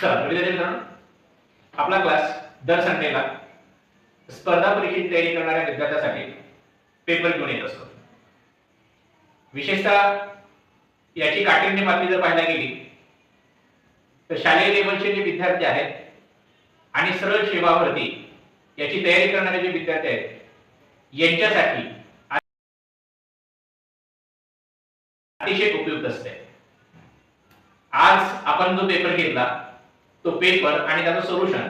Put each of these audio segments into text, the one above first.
चला विद्यार्थी मित्रांनो, आपला क्लास दर संडेला स्पर्धा परीक्षेची तयारी करणाऱ्या विद्यार्थ्यांसाठी पेपर घेऊन येत असतो. विशेषतः याची काठिण्य पातळी जर पाहायला गेली तर शालेय लेवलचे जे विद्यार्थी आहेत आणि सरळ सेवा भरती याची तयारी करणारे जे विद्यार्थी आहेत यांच्यासाठी अतिशय उपयुक्त असते. आज आपण जो पेपर घेतला तो पेपर आणि त्याचं सोल्युशन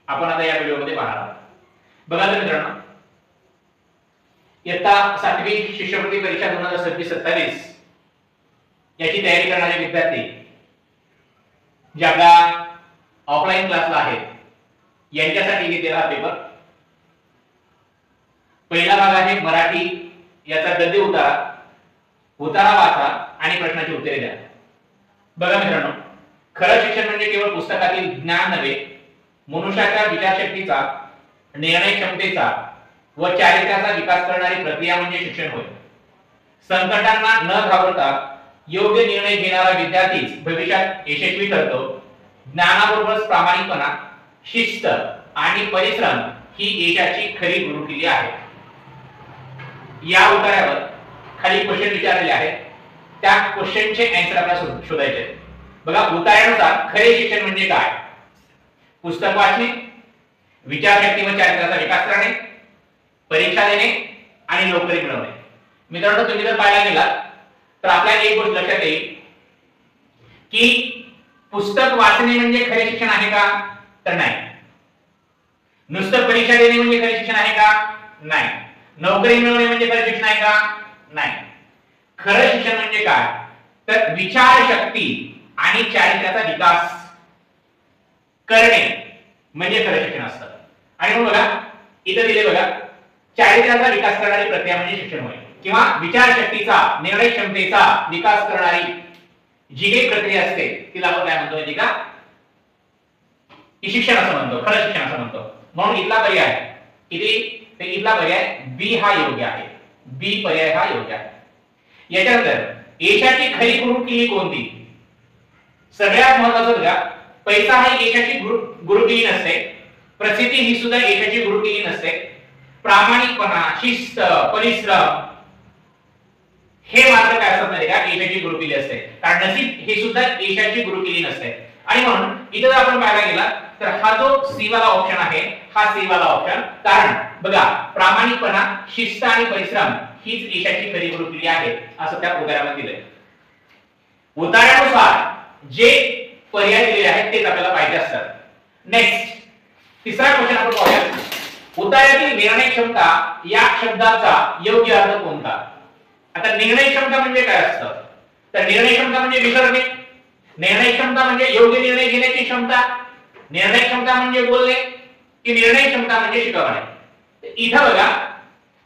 आपण आता या व्हिडिओमध्ये पाहणार आहोत. बघा तर मित्रांनो, इयत्ता 7वी शिष्यवृत्ती परीक्षा 2026-27 याची तयारी करणारे विद्यार्थी जे आपल्या ऑफलाईन क्लासला आहेत यांच्यासाठी घेतलेला हा पेपर. पहिला भाग आहे मराठी, याचा गद्य उतारा वाचा आणि प्रश्नाची उत्तरे द्या. बघा मित्रांनो, खरं शिक्षण म्हणजे केवळ पुस्तकातील ज्ञान नव्हे, मनुष्याच्या विचारशक्तीचा, निर्णय क्षमतेचा व चारित्र्याचा विकास करणारी प्रक्रिया म्हणजे शिक्षण होय. संकटांना न घाबरता योग्य निर्णय घेणारा विद्यार्थीच भविष्यात यशस्वी ठरतो. ज्ञानाबरोबरच प्रामाणिकपणा, शिस्त आणि परिश्रम ही यशाची खरी गुरुकिल्ली आहे. या उतार्यावर खाली क्वेश्चन विचारलेले आहेत, त्या क्वेश्चनचे आन्सर आपल्याला शोधायचे आहेत. बघा, उतार्यानुसार खरे शिक्षण म्हणजे काय? पुस्तक वाचणे, विचारशक्ती व चारित्र्याचा विकास करणे, परीक्षा देणे आणि नोकरी मिळवणे. मित्रांनो, तुम्ही जर पाहायला गेलात तर आपल्याला एक गोष्ट लक्षात येईल की पुस्तक वाचणे म्हणजे खरे शिक्षण आहे का? तर नाही. नुसतं परीक्षा देणे म्हणजे खरे शिक्षण आहे का? नाही. नोकरी मिळवणे म्हणजे खरे शिक्षण आहे का? नाही. खरं शिक्षण म्हणजे काय? तर विचारशक्ती आणि चारित्र्याचा विकास करणे म्हणजे खरं शिक्षण असतं. आणि मग बघा, इथं दिले बघा, चारित्र्याचा विकास करणारी प्रक्रिया म्हणजे शिक्षण होय, किंवा विचारशक्तीचा, निर्णय क्षमतेचा विकास करणारी जी काही प्रक्रिया असते तिला आपण काय म्हणतो माहिती का? की शिक्षण असं म्हणतो, खरं शिक्षण असं म्हणतो. म्हणून इथला पर्याय किती? तर इथला पर्याय बी हा योग्य आहे. बी पर्याय हा योग्य आहे. याच्यानंतर यशाची खरी गुरुकिल्ली कोणती? सगळ्यात महत्त्वाचं बघा, पैसा हा यशाची गुरुकिल्ली नसते. प्रसिद्धी ही सुद्धा यशाची गुरुकिल्ली नसते. प्रामाणिकपणा, शिस्त, परिश्रम हे मात्र काय असत नाही का? यशाची गुरुकिल्ली असते. कारण नशीब हे सुद्धा यशाची गुरुकिल्ली नसते. आणि म्हणून इथे जर आपण पाहायला गेला तर हा जो सी वाला ऑप्शन आहे, हा सी वाला ऑप्शन. कारण बघा, प्रामाणिकपणा, शिस्त आणि परिश्रम हीच यशाची खरी गुरुकिल्ली आहे असं त्या उतार्यामध्ये दिलंय. उतार्यानुसार जे पर्याय दिलेले आहेत तेच आपल्याला पाहिजे असतात. नेक्स्ट, तिसरा क्वेश्चन आपण पाहूया. उतार्यातील निर्णय क्षमता या शब्दाचा योग्य अर्थ कोणता? आता निर्णय क्षमता म्हणजे काय असतं? तर निर्णय क्षमता म्हणजे विसरणे, निर्णय क्षमता म्हणजे योग्य निर्णय घेण्याची क्षमता, निर्णय क्षमता म्हणजे बोलणे, की निर्णय क्षमता म्हणजे शिकवणे. इथं बघा,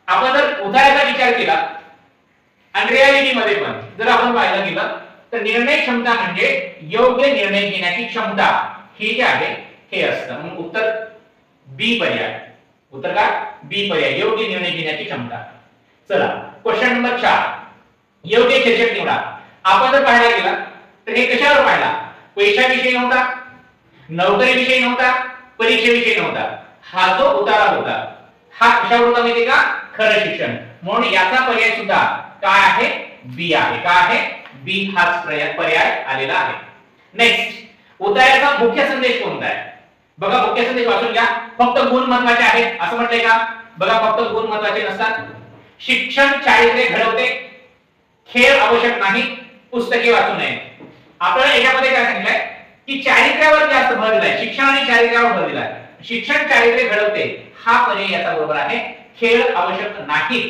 आपण जर उतार्याचा विचार केला आणि रियालिटी मध्ये पण जर आपण पाहायला गेलं तर निर्णय क्षमता म्हणजे योग्य निर्णय घेण्याची क्षमता ही जी आहे हे असतं. म्हणून उत्तर बी पर्याय. उत्तर का? बी पर्याय, योग्य निर्णय घेण्याची क्षमता. चला, क्वेश्चन नंबर 4, योग्य शीर्षक निवडा. आपण जर पाहायला गेला तर हे कशावर पाहिला? पैशाविषयी नव्हता, नोकरीविषयी नव्हता, परीक्षेविषयी नव्हता. हा जो उतारा होता हा कशावर होता माहिती का? खरं शिक्षण. म्हणून याचा पर्याय सुद्धा काय आहे? बी आहे. काय आहे? बी हाच पर्याय आलेला आहे. नेक्स्ट, उतार्याचा मुख्य संदेश कोणता आहे? बघा, मुख्य संदेश वाचून घ्या. फक्त गुण महत्त्वाचे आहेत असं म्हटलंय का? बघा, फक्त गुण महत्त्वाचे नसतात. शिक्षण चारित्र्य घडवते, खेळ आवश्यक नाही, पुस्तके वाचू नये. आपल्याला याच्यामध्ये काय सांगितलंय की चारित्र्यावर जास्त भर दिलाय, शिक्षण आणि चारित्र्यावर भर दिलाय. शिक्षण चारित्र्य घडवते हा पर्याय याचा बरोबर आहे. खेळ आवश्यक नाही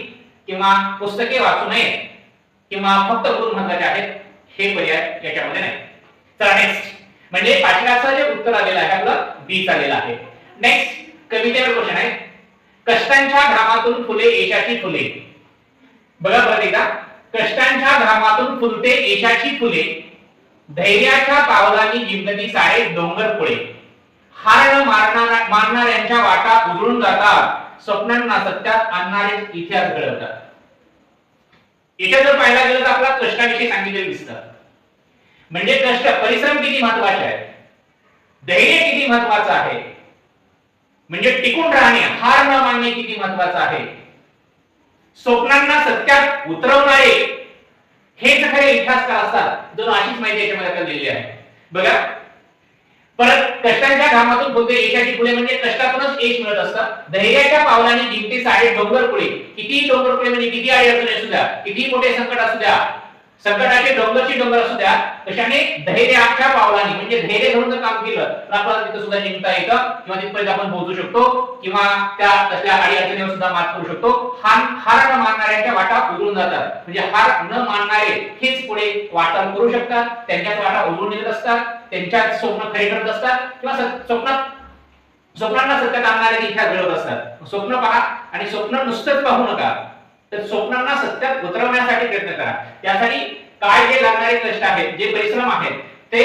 किंवा पुस्तके वाचू नये किंवा फक्त गुण महत्त्वाचे आहेत हे पर्याय याच्यामध्ये नाही. चला नेक्स्ट, म्हणजे पाचव्याचं जे उत्तर आलेलं आहे आपलं बी आलेलं आहे. नेक्स्ट, कवितेवर क्वेश्चन आहे. कष्टांच्या घामातून फुले यशाची फुले. बघा परत एकदा, कष्टांच्या घामातून फुलते यशाची फुले, धैर्याच्या पावलांनी जिंकती सारे डोंगर पुढे, हार न मारणाऱ्यांच्या वाटा उजळून जातात, स्वप्नांना सत्यात आणणारे इतिहास घडवतात. इथे जर पाहायला गेलं तर आपला कष्टाविषयी सांगितलेलं दिसतं. म्हणजे कष्ट, परिश्रम किती महत्त्वाचे आहे. धैर्य किती महत्वाचं आहे, म्हणजे टिकून राहणे, हार न मानणे किती महत्वाचं आहे, स्वप्नांना सत्यात उतरवणारे हेच खरे इतिहासकार असतात, जो अशीच माहिती याच्यामध्ये आपल्याला दिलेली आहे. बघा परत कष्टांच्या घामातून फुलते यशाची फुले, म्हणजे कष्टातूनच यश मिळत असतं. धैर्याच्या पावलाने जिंकते सारे डोंगर पुढे, किती डोंगर पुढे म्हणजे किती अडचणी असू द्या, किती मोठे संकट असू द्या, संकटाचे डोंगरची डोंगर असू द्या, कशाने धैर्याच्या पावलाने, म्हणजे धैर्य धरून जर काम केलं तर आपल्याला तिथं सुद्धा जिंकता येतं किंवा तिथपर्यंत आपण पोहोचू शकतो किंवा त्या तसल्या अडचणीवर सुद्धा मात करू शकतो. हार न मानणाऱ्यांच्या वाटा उघडून जातात, म्हणजे हार न मानणारे हेच पुढे वाटचाल करू शकतात, त्यांच्याच वाटा उघडून येत असतात, त्यांच्या स्वप्न खरे करत असतात किंवा स्वप्नांना सत्यात आणणारे इतिहास घडवत असतात. स्वप्न पहा आणि स्वप्न नुसतंच पाहू नका, तर स्वप्नांना सत्यात उतरवण्यासाठी प्रयत्न करा. त्यासाठी काय जे लागणारे कष्ट आहेत, जे परिश्रम आहेत, ते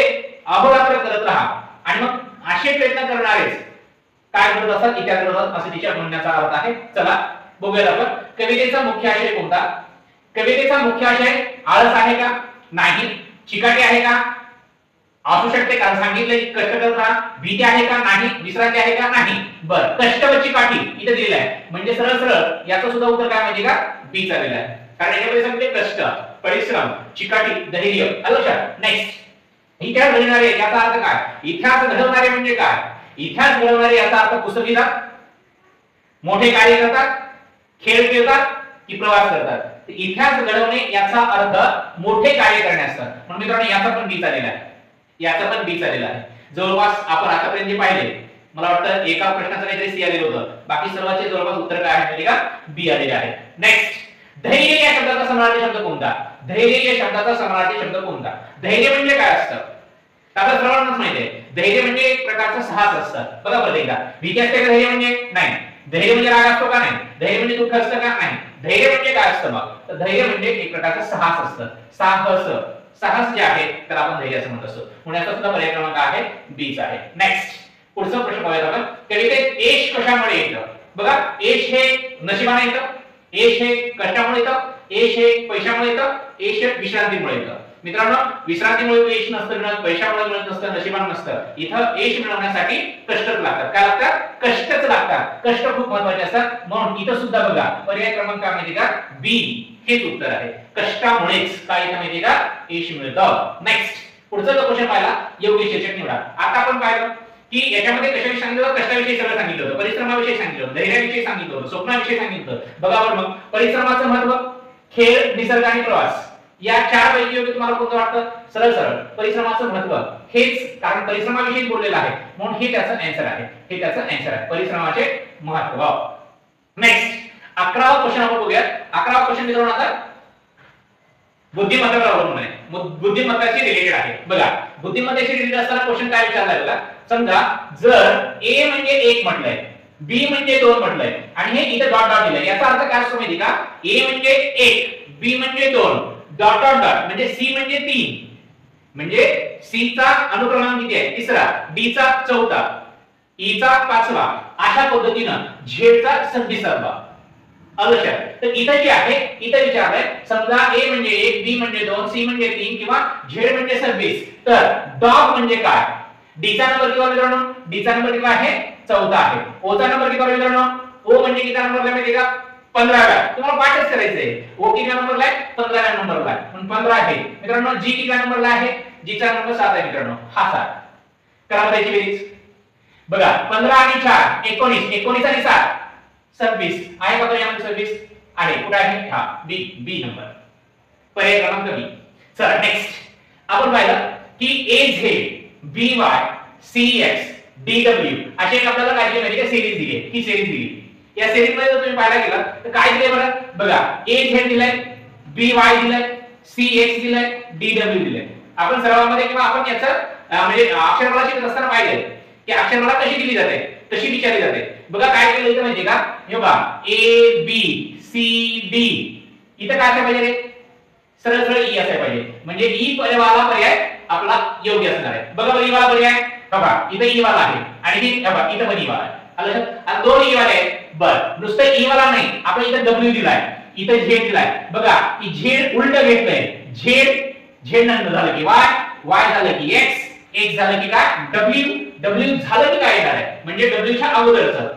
अहोरात्र करत राहा आणि मग असे प्रयत्न करणारेच काय करत असतात, इतिहास घडवतात, असं तिच्या म्हणण्याचा अर्थ आहे. चला बघूया आपण कवितेचा मुख्य आशय कोणता. कवितेचा मुख्य आशय आळस आहे का, नाही. चिकाटी आहे का, असू शकते, कारण सांगितले कष्ट करत राहा. भीती आहे का, नाही. विश्रांती आहे का, नाही. बरं, कष्ट व चिकाटी इथे दिलेलं आहे, म्हणजे सरळ सरळ याचं सुद्धा उत्तर काय माहिती का, बी चालेलं आहे. कारण याच्यामध्ये सांगते कष्ट, परिश्रम, चिकाटी, धैर्य. लक्षात. नेक्स्ट, इतिहास घडवणारे याचा अर्थ काय, इतिहास घडवणारे म्हणजे काय, इतिहास घडवणारे याचा अर्थ पुस्तक लिहितात, मोठे कार्य करतात, खेळ खेळतात की प्रवास करतात. इतिहास घडवणे याचा अर्थ मोठे कार्य करणे असतात. म्हणून मित्रांनो याचा पण बी चालेला आहे, याचा पण बी चालेला आहे. जवळपास आपण आतापर्यंत जे पाहिले, मला वाटतं एका प्रश्नाचं काहीतरी सी आलेलं होतं, बाकी सर्वांचे जवळपास उत्तर काय आहे माहिती का, बी आलेले आहे. नेक्स्ट, धैर्य या शब्दाचा समानार्थी शब्द कोणता, धैर्य या शब्दाचा समानार्थी शब्द कोणता. धैर्य म्हणजे काय असतं, आता सर्वांनाच माहिती आहे, धैर्य म्हणजे एक प्रकारचं साहस असतं. बघा बरं एकदा, भीती असते का धैर्य म्हणजे, नाही. धैर्य म्हणजे राग असतो का, नाही. धैर्य म्हणजे दुःख असतं का, नाही. धैर्य म्हणजे काय असतं मग, तर धैर्य म्हणजे एक प्रकारचं साहस असतं, साहस जे आहे तर आपण धैर्य असं म्हणत असतो. म्हणून याचा सुद्धा पर्याय क्रमांक आहे बीच आहे. नेक्स्ट, पुढचा प्रश्न पाहूया आपण. कवितेत यश कशामुळे येतं. बघा, यश हे नशिबाने येतं, यश हे कष्टामुळे येतं, यश हे पैशामुळे येतं, यश हे विश्रांतीमुळे येतं. मित्रांनो, विश्रांतीमुळे यश नसतं मिळत, पैशामुळे मिळत नसतं, नशिबाने नसतं. इथं यश मिळवण्यासाठी कष्टच लागतात. काय लागतात, कष्टच लागतात. कष्ट खूप महत्त्वाचे असतात. म्हणून इथं सुद्धा बघा पर्याय क्रमांक काय माहिती का, बी हेच उत्तर आहे. कष्टामुळेच काय येतं माहिती का, यश मिळतं. नेक्स्ट, पुढचा जो क्वेश्चन पाहिला, योग्य शीर्षक निवडा. आता आपण पाहिलं की याच्यामध्ये कशाविषयी सांगितलं होतं, कष्टाविषयी सगळं सांगितलं होतं, परिश्रमाविषयी सांगितलं होतं, धैर्याविषयी सांगितलं होतं, स्वप्नाविषयी सांगितलं होतं. बघा बरं मग परिश्रमाचं महत्त्व, खेळ, निसर्ग आणि प्रवास, या चार पैकी योग्य तुम्हाला कोणतं वाटतं. सरळ सरळ परिश्रमाचं महत्त्व हेच, कारण परिश्रमाविषयी बोललेलं आहे म्हणून हे त्याचं आन्सर आहे, हे त्याचं आन्सर आहे, परिश्रमाचे महत्त्व. नेक्स्ट, 11वा क्वेश्चन आपण बघूया. 11वा क्वेश्चन मित्रांनो आता बुद्धिमत्तेवर अवलंबून आहे, बुद्धिमत्ताशी रिलेटेड आहे. बघा, बुद्धिमत्तेशी रिलेटेड असताना क्वेश्चन काय विचारलाय बघा. समजा जर ए म्हणजे 1 म्हटलंय, बी म्हणजे 2 म्हटलंय आणि हे इथे डॉट डॉट दिलंय, याचा अर्थ काय असतो माहिती का, ए म्हणजे 1, बी म्हणजे 2, डॉट डॉट डॉट म्हणजे सी म्हणजे 3, म्हणजे सी चा अनुक्रमांक किती आहे, तिसरा, डी चा चौथा, ई चा पाचवा, अशा पद्धतीनं झेड चा 26वा. अलक्षात. तर इथं जे आहे, इथं विचारलंय समजा ए म्हणजे 1, बी म्हणजे 2, सी म्हणजे 3 किंवा झेड म्हणजे 26, तर डॉग म्हणजे काय. डी चा नंबर किती मित्रांनो, डी चा नंबर किती आहे, चौथा आहे. ओ चा नंबर किती मित्रांनो, ओ म्हणजे किती नंबरला माहिती का, 15वा. तुम्हाला पाठच करायचंय, ओ किती नंबरला आहे, 15व्या नंबरला आहे, म्हणून 15 आहे. मित्रांनो जी किती नंबरला आहे, जी चा नंबर 7 आहे मित्रांनो, हा 7. करा त्याची बेरीज. बघा 15 आणि 4 19, 19 आणि 7 26 आहे का पर्यायामध्ये 26 आहे. कुठे आहे, हा बी, बी नंबर, पर्याय क्रमांक बी. चला नेक्स्ट, आपण पाहिलं की A Z, B Y, C X, D W अशी एक आपल्याला काय माहिती का सिरीज दिली आहे. ही सिरीज दिली, या सिरीज मध्ये जर तुम्ही पाहायला गेला तर काय दिले बरं. बघा, ए झेड दिलाय, बी वाय दिलाय, सी एक्स दिलाय, डी डब्ल्यू दिलाय. आपण सरावामध्ये किंवा आपण याचं म्हणजे अक्षरमाला शिकत असताना पाहिजे की अक्षरमाला कशी दिली जाते, कशी विचारली जाते. बघा काय केलं इथं माहिती का, हे बघा ए बी सी डी, इथं काय असायला पाहिजे रे, सरळ सरळ ई असायला पाहिजे, म्हणजे ई वाला पर्याय आपला योग्य असणार आहे. बघा बरं, ई वाला पर्याय बघा, इथं ई वाला आहे आणि हे बघा इथं पण ई वाला आहे. आणि दोन ई वाले आहेत. बरं, नुसतं ई वाला नाही, आपण इथं डब्ल्यू दिलाय, इथं झेड दिलाय. बघा की झेड उलट घेतलंय, झेड नंतर झालं की वाय, वाय झालं की एक्स, एक्स झालं की काय डब्ल्यू, डब्ल्यू झालं की काय येणार आहे म्हणजे डब्ल्यूच्या अगोदरचं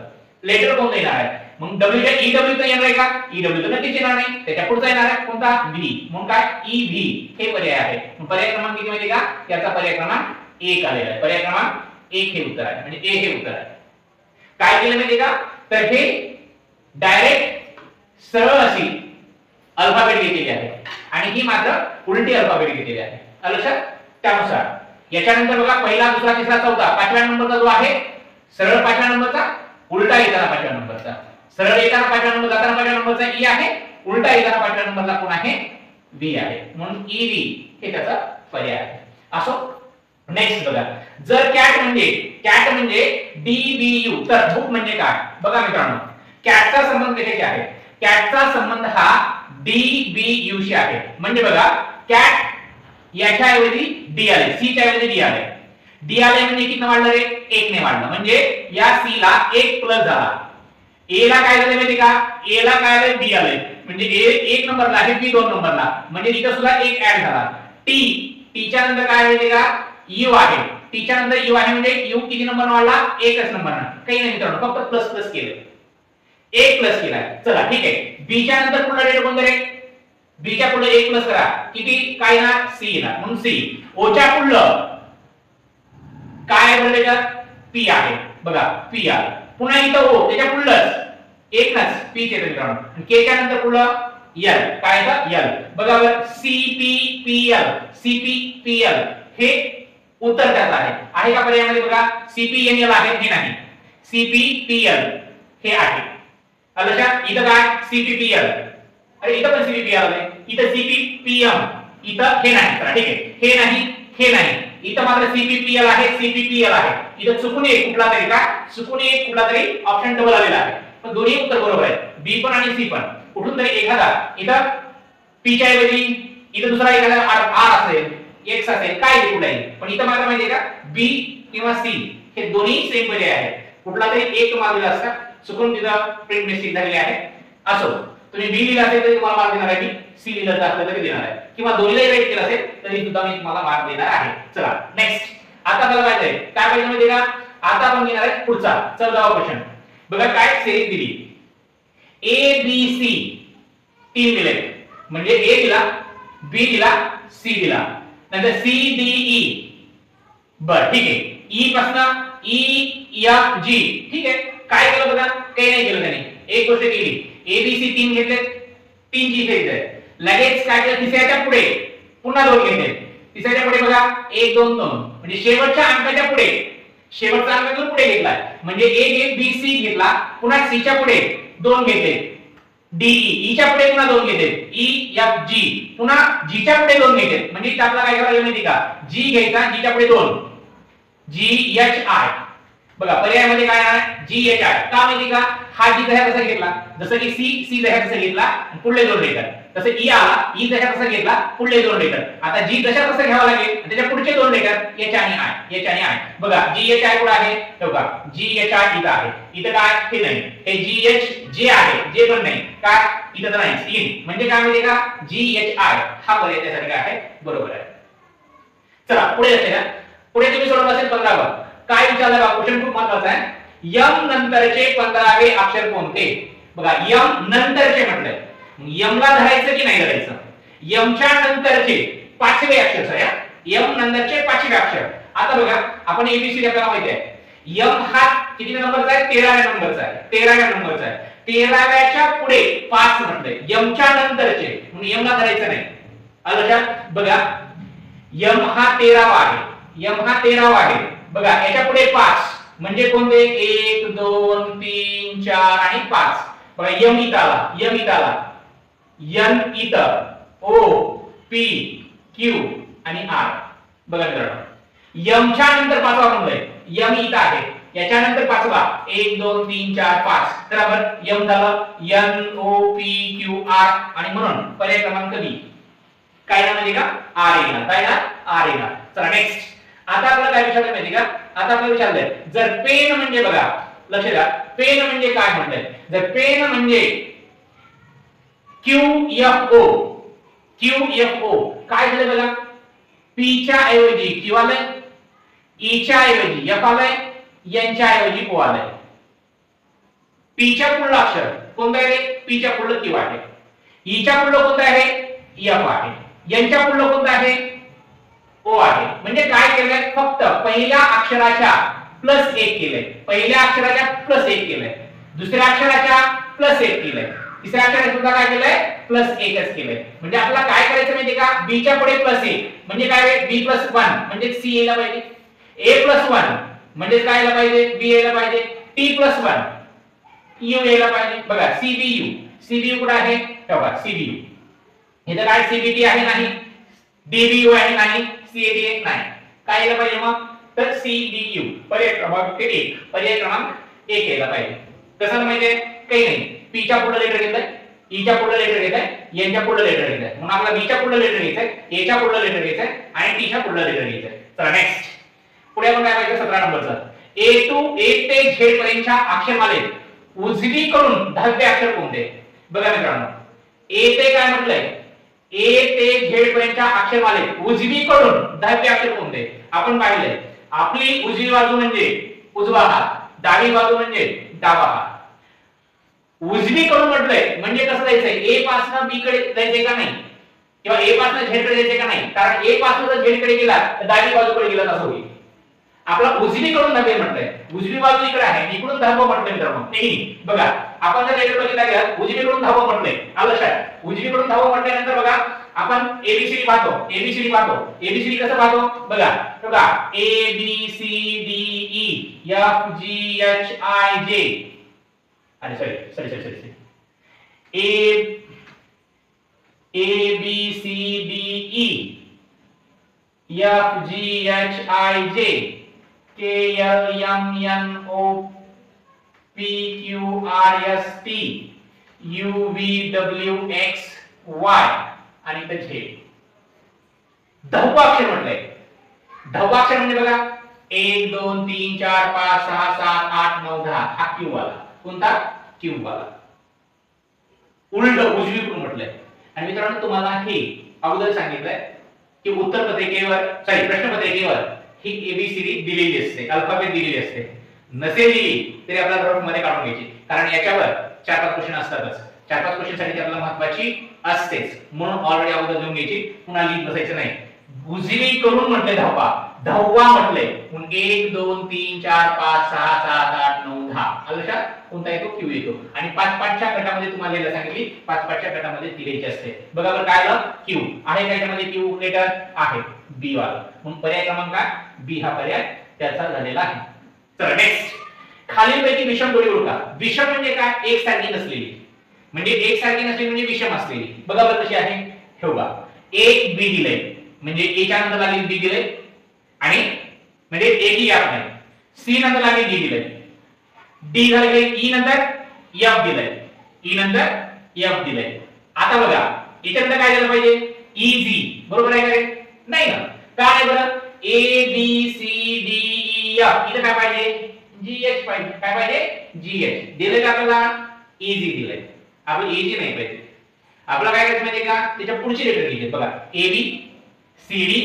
लेटर कोणतं येणार आहे. मग डब्ल्यूच्या ईडब्ल्यू तर येणार आहे का, ईडब्ल्यू तर नक्कीच येणार नाही. त्याच्या पुढचा येणार आहे कोणता व्ही, म्हणून काय ई व्ही हे पर्याय आहे. मग पर्याय क्रमांक किती माहिती का, याचा पर्याय क्रमांक 1 आलेला आहे. पर्याय क्रमांक 1 हे उत्तर आहे म्हणजे ए हे उत्तर आहे. काय केलं माहिती का, तर हे डायरेक्ट सरळ अशी अल्फाबेट घेतलेली आहे आणि ही मात्र उलटी अल्फाबेट घेतलेली आहे. लक्षात. त्यानुसार याच्यानंतर बघा पहिला दुसरा तिसरा चौथा पाचव्या नंबरचा जो आहे सरळ पाचव्या नंबरचा, उलटा येताना पाचव्या नंबरचा, सरळ येताना पाचव्या नंबर जाताना पाचव्या नंबरचा ई आहे, उलटा येताना पाचव्या नंबरला कोण आहे व्ही आहे. म्हणून ई व्ही हे त्याचा पर्याय आहे. असो नेक्स्ट बघा, जर कॅट म्हणजे डी बी यू तर बुक म्हणजे काय. बघा मित्रांनो कॅटचा संबंध कशाशी आहे, कॅटचा संबंध हा डी बी यू शी आहे. म्हणजे बघा कॅट याच्या ऐवजी डी आले, सी च्या ऐवजी डी आले. डी आले म्हणजे किती वाढलं रे, 1 ने वाढलं. म्हणजे या सी ला 1 प्लस झाला. ए ला काय झालं माहिती का, ए ला काय आले डी आले म्हणजे ए 1 नंबरला आहे, बी 2 नंबरला म्हणजे इथं सुद्धा 1 ऍड झाला. टी च्या नंतर काय माहिती का यू आहे, टी च्या नंतर यू आहे म्हणजे यू किती नंबर वाढला, 1च नंबरला. काही नाही मित्रांनो फक्त प्लस प्लस केलं, 1 प्लस केला. चला ठीक आहे. बी च्या नंतर पुढला लेटर कोणता रे, बी च्या पुढे 1 प्लस करा किती काय येणार सी येणार म्हणून सी. ओ च्या पुढलं काय आहे त्याच्यात पी आहे, बघा पी आहे. पुन्हा इथं ओ त्याच्या पुढलंच एकच पी चे मित्रांनो. के च्या नंतर पुढलं एल काय येतं एल. बघा बरं C P P L, C P P L हे उत्तर त्याचं आहे का पर्यायामध्ये. बघा सी पी एन एल आहे हे नाही, सी पी पी एल हे आहे. लक्षात. इथं काय सी पी पी एल, अरे इथं पण सी पी पी एल आहे, इथं सी पी पी एम, इथं हे नाही. चला ठीक आहे हे नाही हे नाही, इथं मात्र सीपीपीएल आहे सीपीपीएल आहे. इथं चुकून एक कुठला तरी का चुकून एक कुठला तरी ऑप्शन डबल आलेला आहे, पण दोन्ही उत्तर बरोबर आहेत. बी पण आणि सी पण. कुठून तरी एखादा इथं पी च्या ऐवजी इथं दुसरा एखादा आर असेल, एक्स असेल काय कुठलाही, पण इथं मात्र माहितीये का बी किंवा सी हे दोन्ही सेम पर्याय आहेत. कुठला तरी एक मागलेला असता, चुकून तिथं प्रिंट मिस्टेक झालेली आहे. असो तुम्ही बी लिहिला असेल तरी तुम्हाला मार्क देणार आहे, मी सी लिहिलं असलं तरी देणार आहे, किंवा दोन्हीलाही राईट केलं असेल तरी सुद्धा मी तुम्हाला मार्क देणार आहे. चला नेक्स्ट. आता आपल्याला पाहिजे काय पाहिजे माहिती का, आता आपण घेणार आहे पुढचा 14वा क्वेश्चन. बघा काय सिरीज दिली, ए बी सी 3 दिले म्हणजे ए दिला, बी दिला, सी दिला, नंतर सी डी ई. बर ठीक आहे. ई पासून ई एफ जी. ठीक आहे. काय केलं बघा, काही नाही केलं त्याने, एक गोष्ट केली. ए बी सी 3 घेतले, 3 ची इथे आहे. लगेच काय केलं तिसऱ्याच्या पुढे पुन्हा 2 घेतले. तिसऱ्याच्या पुढे बघा 1 2 2 म्हणजे शेवटच्या अंकाच्या पुढे, शेवटचा अंक घेऊन पुढे घेतला म्हणजे ए बी सी घेतला, पुन्हा सी च्या पुढे 2 घेतले, डी ई च्या पुढे पुन्हा 2 घेतले, ई एफ जी पुन्हा जी च्या पुढे 2 घेतले. म्हणजे आपल्याला काय करायला माहिती का, जी घ्यायचा जी च्या पुढे 2, जी एच आय. बघा पर्यायामध्ये काय आहे जी एच आय. का माहिती का, हा जी जसा तसा घेतला, जसं की सी जसा तसा घेतला पुढले 2 लेटर, तसे ई आला ई जसा तसा घेतला पुढले 2 लेटर. आता जी जसा तसा घ्यावा लागेल त्याच्या पुढचे 2 लेटर एच आणि आय, एच आणि आय. बघा जी एच आय कुठे आहे, बघा जी एच आय इथं आहे, इथं काय हे नाही, हे जी एच जे आहे जे पण नाही काय इथं तर नाही इन. म्हणजे काय माहिती का जी एच आय हा पर्याय त्यासाठी काय आहे बरोबर आहे. चला पुढे जाते ना. पुढे तुम्ही सोडवलं असेल 15वा. काय विचारलं बघा, क्वेश्चन खूप महत्त्वाचा आहे. यम नंतरचे 15वे अक्षर कोणते. बघा यम नंतरचे म्हटलंय, यम ला धरायचं की नाही धरायचं. यमच्या नंतरचे 5वे अक्षर आहे, यम नंतरचे 5वे अक्षर. आता बघा आपण एबीसी आपल्याला माहिती आहे, यम हा किती नंबरचा आहे 13व्या नंबरचा आहे, 13व्या नंबरचा आहे. 13व्याच्या पुढे 5 म्हटलंय, यमच्या नंतरचे म्हणून यम ला धरायचं नाही. लक्षात. बघा यम हा 13वा आहे, यम हा 13वा आहे. बघा याच्या पुढे 5 म्हणजे कोणते 1 2 3 4 आणि 5. बघा यम इथं आला, यम इथं आला, एन इथं, ओ पी क्यू आणि आर. बघा मित्रांनो यमच्या नंतर 5वा म्हणलोय, यम इथं आहे, याच्या नंतर 5वा 1 2 3 4 5. बरोबर यम झालं N O P Q R आणि म्हणून पर्याय क्रमांक बी काय ना म्हणजे का आर येणार, काय ना आर येणार. चला नेक्स्ट. आता आपल्याला काय विचारलं माहिती का, आता आपल्याला विचारलंय जर पेन म्हणजे बघा लक्ष द्या, पेन म्हणजे काय म्हणताय. जर पेन म्हणजे QFO, QFO काय झालं बघा, पी च्या ऐवजी क्यू आलंय, ई च्या ऐवजी एफ आलाय, एन च्या ऐवजी ओ आलाय. पी च्या पुढलं अक्षर कोणतं आहे रे? पी च्या पुढलं क्यू आहे. ई च्या पुढलं कोणतं आहे? एफ आहे. एन च्या पुढलं कोणतं आहे? ओ आहे. म्हणजे काय केलंय? फक्त पहिल्या अक्षराच्या प्लस 1 केलंय, पहिल्या अक्षराच्या प्लस 1 केलंय, दुसऱ्या अक्षराच्या प्लस 1 केलंय, तिसऱ्या अक्षराच्या सुद्धा काय केलंय? प्लस 1च केलंय. म्हणजे आपल्याला काय करायचं माहितीये का? बी च्या पुढे प्लस 1 म्हणजे काय? बी प्लस 1 म्हणजे सी यायला पाहिजे, ए प्लस 1 म्हणजे काय यायला पाहिजे? बी यायला पाहिजे, टी प्लस 1 यू यायला पाहिजे. बघा सीबीयू, सीबीयू कुठे आहे? बघा सीबीयू इथं काय? सीबीटी आहे नाही, डीबीयू आहे नाही, सीएडी आहे नाही. काय यायला पाहिजे मग? तर सीबीयू पर्याय क्रमांक 1, पर्याय क्रमांक 1 यायला पाहिजे. कसं माहितीये? काही नाही, पी च्या पुढे लेटर घेतलंय, ई च्या पुढे लेटर घेतलंय, एन च्या पुढे लेटर घेतलंय, म्हणून आपल्याला बी च्या पुढे लेटर घ्यायचंय, ए च्या पुढे लेटर घ्यायचंय आणि टी च्या पुढे लेटर घ्यायचंय. चला नेक्स्ट पुढे आपण काय पाहिजे? 17 नंबरचं ए ते झेड पर्यंतच्या अक्षरमालेत उजवीकडून 10वे अक्षर कोणते? बघा मित्रांनो, ए ते काय म्हटलंय? ए ते झेड पर्यंतच्या अक्षरमालेत उजवीकडून 10वे अक्षर कोणते? आपण पाहिलंय आपली उजवी बाजू म्हणजे उजवा हात, डावी बाजू म्हणजे डावा हात. उजवीकडून म्हटलंय म्हणजे कसं जायचंय? ए पासून बी कडे जायचंय का नाही, किंवा ए पासून झेड कडे जायचंय का नाही? कारण ए पासून जर झेड कडे गेला तर डावी बाजूकडे गेला तसं होईल. आपला उजवीकडून 10 म्हटलंय, उजवी बाजू इकडे आहे, इकडून 10 म्हटलंय मित्रांनो. नाही बघा, आपण जर लेटर बघितला गेला उजवीकडून 10 म्हटलंय, आलं लक्षात? उजवीकडून 10 म्हटल्यानंतर बघा आपण एबीसीडी पाहतो, एबीसीडी पाहतो. एबीसीडी कसं पाहतो? बघा बघा A B C D E F G H I J, अरे sorry A B C D E F G H I J K L M N O P Q R S T U V W X Y आणि ते Z. 10वा अक्षर म्हटलंय. 10वा अक्षर म्हणजे बघा 1 2 3 4 5 6 7 8 9 10 हा Q वाला. कोणता? क्यू वाला. उलट उजवीकडून म्हटलंय. आणि मित्रांनो तुम्हाला हे अगोदर सांगितलंय की उत्तर पत्रिकेवर प्रश्नपत्रिकेवर ही एबीसीडी दिलेली असते, अल्फाबेट दिलेली असते. नसेल दिली तरी आपल्याला रफ मध्ये काढून घ्यायची, कारण याच्यावर 4-5 क्वेश्चन असतातच. 4-5 क्वेश्चन साठी आपल्याला महत्त्वाची असतेच, म्हणून ऑलरेडी अगोदर लिहून घ्यायची, पुन्हा लिहित बसायचं नाही. उजवीकडून म्हटले 10वा म्हटले, म्हणून 1 2 3 4 5 6 7 8 9 10 आलं. कोणता येतो? क्यू येतो. आणि 5-5च्या गटामध्ये तुम्हाला लिहायला सांगितली, 5-5च्या गटामध्ये दिलेली असते. बघा बरं काय आलं? क्यू आहे का याच्यामध्ये? क्यू लेटर आहे, बी वाला, म्हणून पर्याय क्रमांक काय? बी हा पर्याय त्याचा झालेला आहे. चला नेक्स्ट, खालीलपैकी विषम जोडी ओळखा. विषम म्हणजे काय? एकसारखी नसलेली, म्हणजे एकसारखी नसलेली म्हणजे विषम असलेली. बघा बरं कशी आहे? हे बघा, एक बी दिलंय म्हणजे ए च्या नंतर लागेल बी दिलंय, आणि म्हणजे एकही गॅप नाही. सी नंतर लागेल डी दिलंय, डी झाले ई नंतर एफ दिलंय, ई नंतर एफ दिलंय. आता बघा याच्यात काय झालं पाहिजे? इजी, बरोबर आहे का रे? नाही ना. काय बरं? A B C D E F, इथे काय पाहिजे? जी एच पाहिजे. काय पाहिजे? जी एच दिलंय का आपल्याला? इजी दिलंय. आपल्याला इजी नाही पाहिजे. आपल्याला काय करायचं माहितीये का? त्याच्या पुढची लेटर घ्यायची. बघा A B C D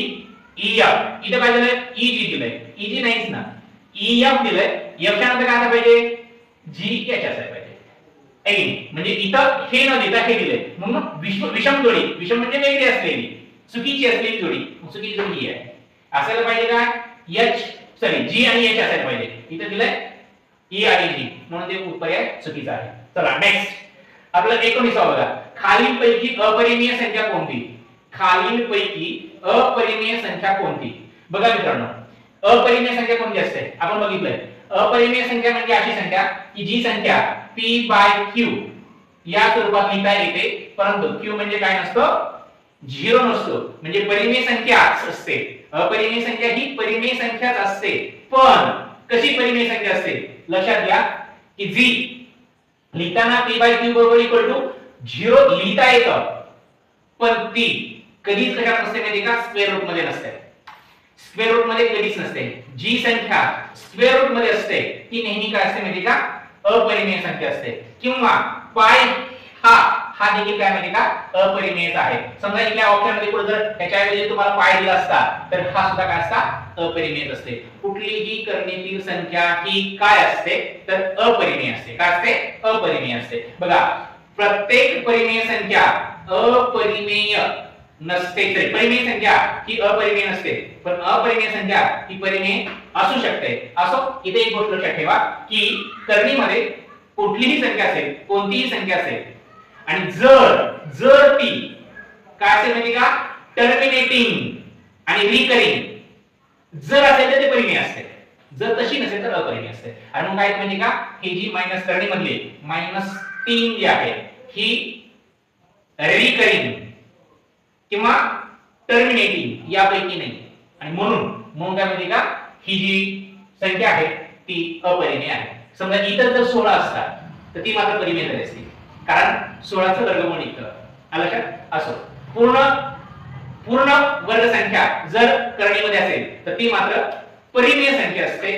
E F, इथे काय झालंय? इजी दिलंय, इजी नाहीच ना, ई एफ दिलंय. एफ च्या नंतर काय आलं पाहिजे? जी एच असायला पाहिजे. म्हणजे इथं हे न देता हे दिलंय, म्हणून विषम जोडी. विषम म्हणजे वेगळी असलेली, चुकीची असलेली जोडी. चुकीची जोडी ही आहे. असायला पाहिजे काय? जी आणि एच असायला पाहिजे. इथं दिलंय ई आणि जी, म्हणून ते पर्याय चुकीचा आहे. चला नेक्स्ट, आपलं 19 बघा. खालीलपैकी अपरिमेय संख्या कोणती? खालीलपैकी अपरिमेय संख्या कोणती? बघा मित्रांनो, अपरिमेय संख्या कोणती असते? आपण बघितलंय. अपरिमेय संख्या म्हणजे अशी संख्या की जी संख्या p/q या स्वरूपात लिहिता येते, परंतु q म्हणजे काय नसतं? 0 नसतो. म्हणजे परिमेय संख्या असते. अपरिमेय संख्या ही परिमेय संख्याच असते, पण कशी परिमेय संख्या असते? लक्षात घ्या की जी लिहिताना p/q = 0 लिहिता येतं, पण ती कधीच कशात नसते माहिती का? स्क्वेअर रूट मध्ये नसते. स्क्वेअर रूट मध्ये कधीच नसते. जी संख्या स्क्वेअर रूट मध्ये असते ती नेहमी काय असते माहिती का? अपरिमेय संख्या असते. किंवा पाय हा हा देखील काय माहिती का अपरिमेयच आहे. समजा इथल्या ऑप्शन मध्ये पुढे जर त्याच्याऐवजी तुम्हाला पाय दिला असता तर हा सुद्धा काय असता अपरिमेयच असते. कुठलीही करणीतील संख्या ही काय असते तर अपरिमेय असते. काय असते अपरिमेय असते. बघा प्रत्येक परिमेय संख्या अपरिमेय नसते. तरी परिमेय संख्या ही अपरिमेय नसते पण अपरिमेय संख्या ही परिमेय असू शकते. असो इथे एक गोष्ट लक्षात ठेवा की करणीमध्ये कुठलीही संख्या असेल कोणतीही संख्या असेल आणि जर जर ती काय असेल म्हणजे का टर्मिनेटिंग आणि रिकरिंग जर असेल तर ते परिमेय असते. जर तशी नसेल तर अपरिमेय असते. आणि मग काय म्हणजे का ही जी मायनस करणी मधली -3 जी आहे ही रिकरिंग किंवा टर्मिनेटिंग यापैकी नाही. आणि म्हणून काय म्हणजे का ही जी संख्या आहे ती अपरिमेय आहे. समजा इतर जर 16 असतात तर ती मात्र परिमेय झाली असती कारण 16 चं वर्गमूळ निघतं. आलं लक्षात. असो पूर्ण वर्ग संख्या जर करणीमध्ये असेल तर ती मात्र परिमेय संख्या असते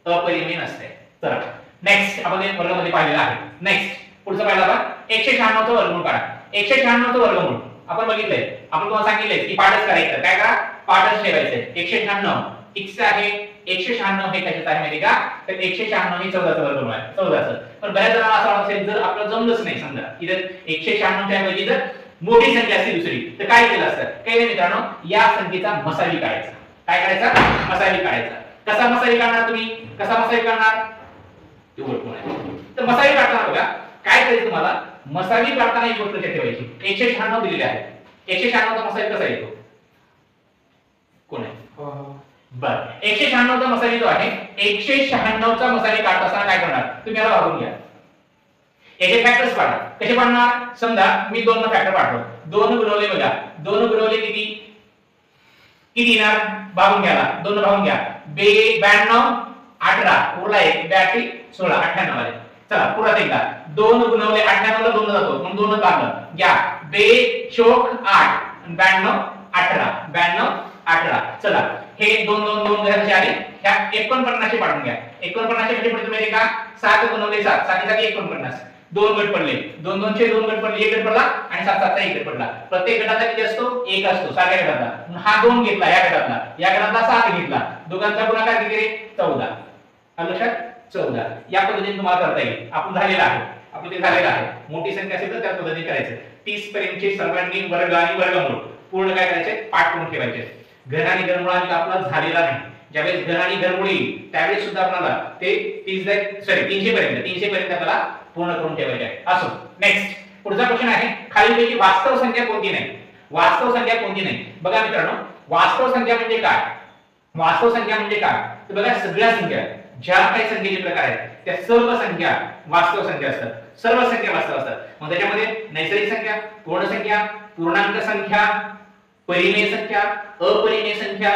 अपरिमेय नसते. चला नेक्स्ट आपण वर्गामध्ये पाहिलेलं आहे. नेक्स्ट पुढचं पाहिलं आपण 196 चं वर्गमूळ काढा. 196 चं वर्गमूळ आपण बघितलंय. आपण तुम्हाला सांगितलंय की पाठच करायचं. काय करा पाठच ठेवायचं. 196 x आहे 196 हे कशाचं आहे माहिती का तर 196 हे 14 चं वर्गमूळ आहे. 14 चं. पण बऱ्याच जणांना असं वाटत असेल जर आपलं जमलंच नाही समजा इथं 196 च्या ऐवजी जर मोठी संख्या असती दुसरी तर काय केलं असतं. काही नाही मित्रांनो या संख्येचा मसावी काढायचा. काय करायचा मसावी काढायचा. कसा मसावी काढणार तुम्ही कसा मसावी काढणार तर मसावी काढताना बघा काय करायचं तुम्हाला मसावी काढताना एक गोष्ट लक्षात ठेवायची. 196 दिलेले आहे. 196 चा मसावी कसा येतो कोण आहे बर 196 चा मसावी जो आहे 196 चा मसावी काढत असताना काय करणार तुम्ही याला वापरून घ्या. याचे फॅक्टर्स काढा. कसे काढणार समजा मी 2 फॅक्टर पाठवतो. 2 गुणवले बघा 2 गुणवले किती किती येणार भागून घ्या. 2 भागून घ्या 92 18 उरला एक बॅटरी 16 98 आले. चला पुन्हा एकदा 2 गुणवले 98 ला 2 जातो म्हणून 2 भागलं घ्या 2 चोक 8 92 18 92 18 चला हे 2 2 2 घराचे आले. ह्या 49 चे पाडून घ्या. 49 चे म्हणजे पुढे तुम्ही का 7 गुणवले 7 7 साठी 49 2 गट पडले 2 2 चे 2 गट पडले 1 गट पडला आणि 7 7 चा 1 गट पडला. प्रत्येक गटाचा किती असतो 1 असतो साध्या गटातला. हा 2 घेतला या गटातला 7 घेतला दोघांचा गुणाकार किती रे 14. लक्षात 14 या पद्धतीने तुम्हाला करता येईल. आपण झालेला आहे आपलं ते झालेलं आहे. मोठी संख्या असेल तर त्या पद्धतीने करायचं. 30 पर्यंतचे सर्वांगीण वर्ग आणि वर्गमूळ पूर्ण काय करायचे पाठ करून ठेवायचे. घन आणि घनमूळ आपला झालेला नाही. ज्यावेळेस घन आणि घनमूळ येईल त्यावेळेस सुद्धा आपल्याला ते 300 पर्यंत आपल्याला पूर्ण करून ठेवायचे आहे. असो नेक्स्ट पुढचा क्वेश्चन आहे खालीलपैकी वास्तव संख्या कोणती नाही. वास्तव संख्या कोणती नाही बघा मित्रांनो वास्तव संख्या म्हणजे काय वास्तव संख्या म्हणजे काय तर बघा सगळ्या संख्या ज्या काही संख्येचे प्रकार आहेत त्या सर्व संख्या वास्तव संख्या असतात. सर्व संख्या वास्तव असतात. मग त्याच्यामध्ये नैसर्गिक संख्या पूर्ण संख्या पूर्णांक संख्या परिमेय संख्या अपरिमेय संख्या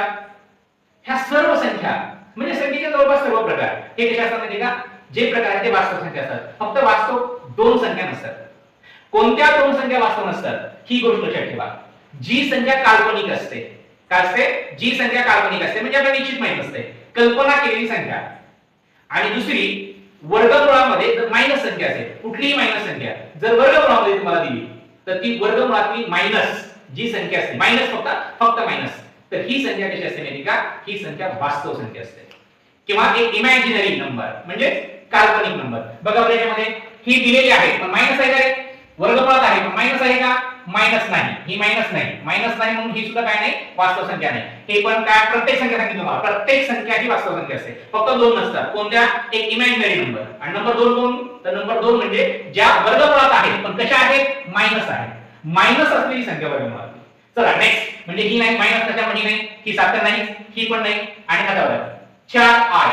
ह्या सर्व संख्या म्हणजे संख्येचे जवळपास सर्व प्रकार हे कशा असतात माहिती का जे प्रकार आहेत ते वास्तव संख्या असतात. फक्त वास्तव 2 संख्या नसतात. कोणत्या 2 संख्या वास्तव नसतात ही गोष्ट लक्षात ठेवा. जी संख्या काल्पनिक असते काय असते जी संख्या काल्पनिक असते म्हणजे आपल्याला निश्चित माहित असते कल्पना केलेली संख्या आणि दुसरी वर्गमुळामध्ये जर मायनस संख्या असेल कुठलीही मायनस संख्या जर वर्गमुळामध्ये तुम्हाला दिली तर ती वर्गमुळातली मायनस जी संख्या असते मायनस फक्त मायनस तर ही संख्या कशी असते माहिती का ही संख्या वास्तव संख्या असते किंवा एक इमॅजिनरी नंबर म्हणजे काल्पनिक नंबर. बघा याच्यामध्ये ही दिलेली आहे पण मायनस आहे काय वर्गमुळात आहे पण मायनस आहे का मायनस नाही ही मायनस नाही म्हणून ही सुद्धा काय नाही वास्तव संख्या नाही. हे पण काय प्रत्येक संख्या सांगितली तुम्हाला प्रत्येक संख्या ही वास्तव संख्या असते. फक्त 2 नसतात. कोणत्या एक इमॅजिनरी नंबर आणि नंबर 2 कोण तर नंबर 2 म्हणजे ज्या वर्गमुळात आहेत पण कशा आहेत मायनस आहे. मायनस असलेली संख्या वर्गमुळात. चला नेक्स्ट म्हणजे ही नाही मायनस कशामध्ये नाही ही 7 नाही ही पण नाही आणि खातावर 4i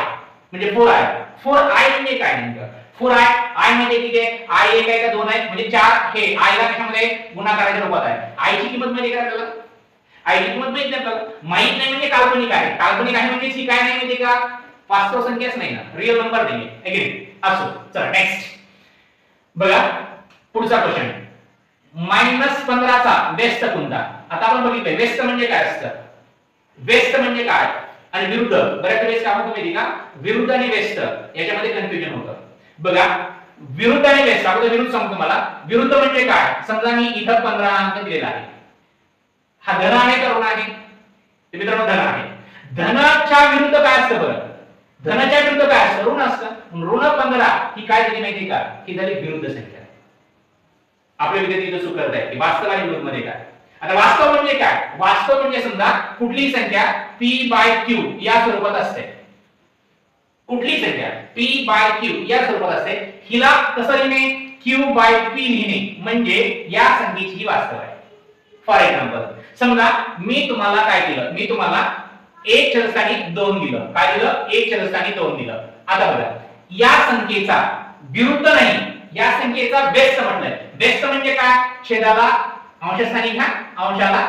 म्हणजे 4i 4i म्हणजे काय नेमकं 4i i म्हणजे किती आहे i 1 आहे का 2 आहे म्हणजे 4 हे i ला कशामध्ये गुणाकाराच्या रूपात आहे. i ची किंमत माहिती आहे का आपल्याला i ची किंमत माहिती आहे आपल्याला माहित नाही म्हणजे काल्पनिक आहे म्हणजे ही काय नाही माहिती का वास्तव संख्याच नाही ना रिअल नंबर नाही अगेन. असो चला नेक्स्ट बघा पुढचा क्वेश्चन -15 चा व्यस्त कोणता. आता आपण बघितलं व्यस्त म्हणजे काय असतं व्यस्त म्हणजे काय आणि विरुद्ध बऱ्याच वेळेस काय होतं माहिती का विरुद्ध आणि व्यस्त याच्यामध्ये कन्फ्युजन होतं. बघा विरुद्ध आणि व्यस्त. अगोदर विरुद्ध सांगतो मला. विरुद्ध म्हणजे काय? समजा मी इथं 15 अंक दिलेला आहे. हा धन आहे का ऋण आहे? ते मित्रांनो धन आहे. धनाच्या विरुद्ध काय असतं बरं? धनाच्या विरुद्ध काय असतं? ऋण असतं. ऋण 15 ही काय झाली माहिती का? ही झाली विरुद्ध संख्या. आपले विद्यार्थी इथं चूक करत आहेत की वास्तव आणि विरुद्ध मध्ये काय. आता वास्तव म्हणजे काय? वास्तव म्हणजे समजा कुठलीही संख्या p/q या स्वरूपात असते. कुठली संख्या p/q या स्वरूपात असते. हिला कसं लिहिणे? q/p लिहिणे म्हणजे या संख्येची ही वास्तव आहे. फॉर एक्झाम्पल समजा मी तुम्हाला काय दिलं? मी तुम्हाला 1 चतुर्थांनी 2 दिलं. काय दिलं? 1 चतुर्थांनी 2 दिलं. आता बघा या संख्येचा विरुद्ध नाही, या संख्येचा व्यस्त म्हटलंय. व्यस्त म्हणजे काय? छेदाला अंशस्थानी घ्या, अंशाला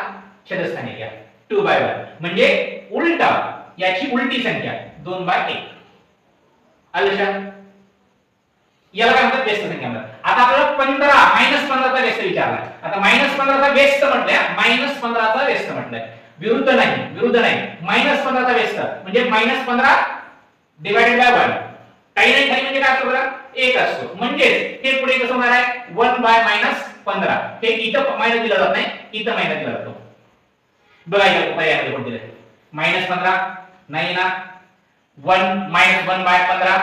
छेदस्थानी घ्या. 2/1 म्हणजे उलटा, याची उलटी संख्या 2/1. आलं लक्षात? याला काय म्हणतात? व्यस्त संख्या म्हणतात. आता आपल्याला 15 -15 चा व्यस्त विचारला. आता -15 चा व्यस्त म्हटल्या, -15 चा व्यस्त म्हटलंय. विरुद्ध नाही, विरुद्ध नाही. -15 चा व्यस्त म्हणजे -15 डिवाइडेड बाय 1. काही नाही काही म्हणजे काय असतो बरं? 1 असतो. म्हणजे हे पुढे कसं होणार आहे? 1/-15. हे इथं मायनस दिला जात नाही, इथं मायनस दिला जातो. बघा इथं पर्यायामध्ये कोण दिलंय? -15 नाही ना. 1/15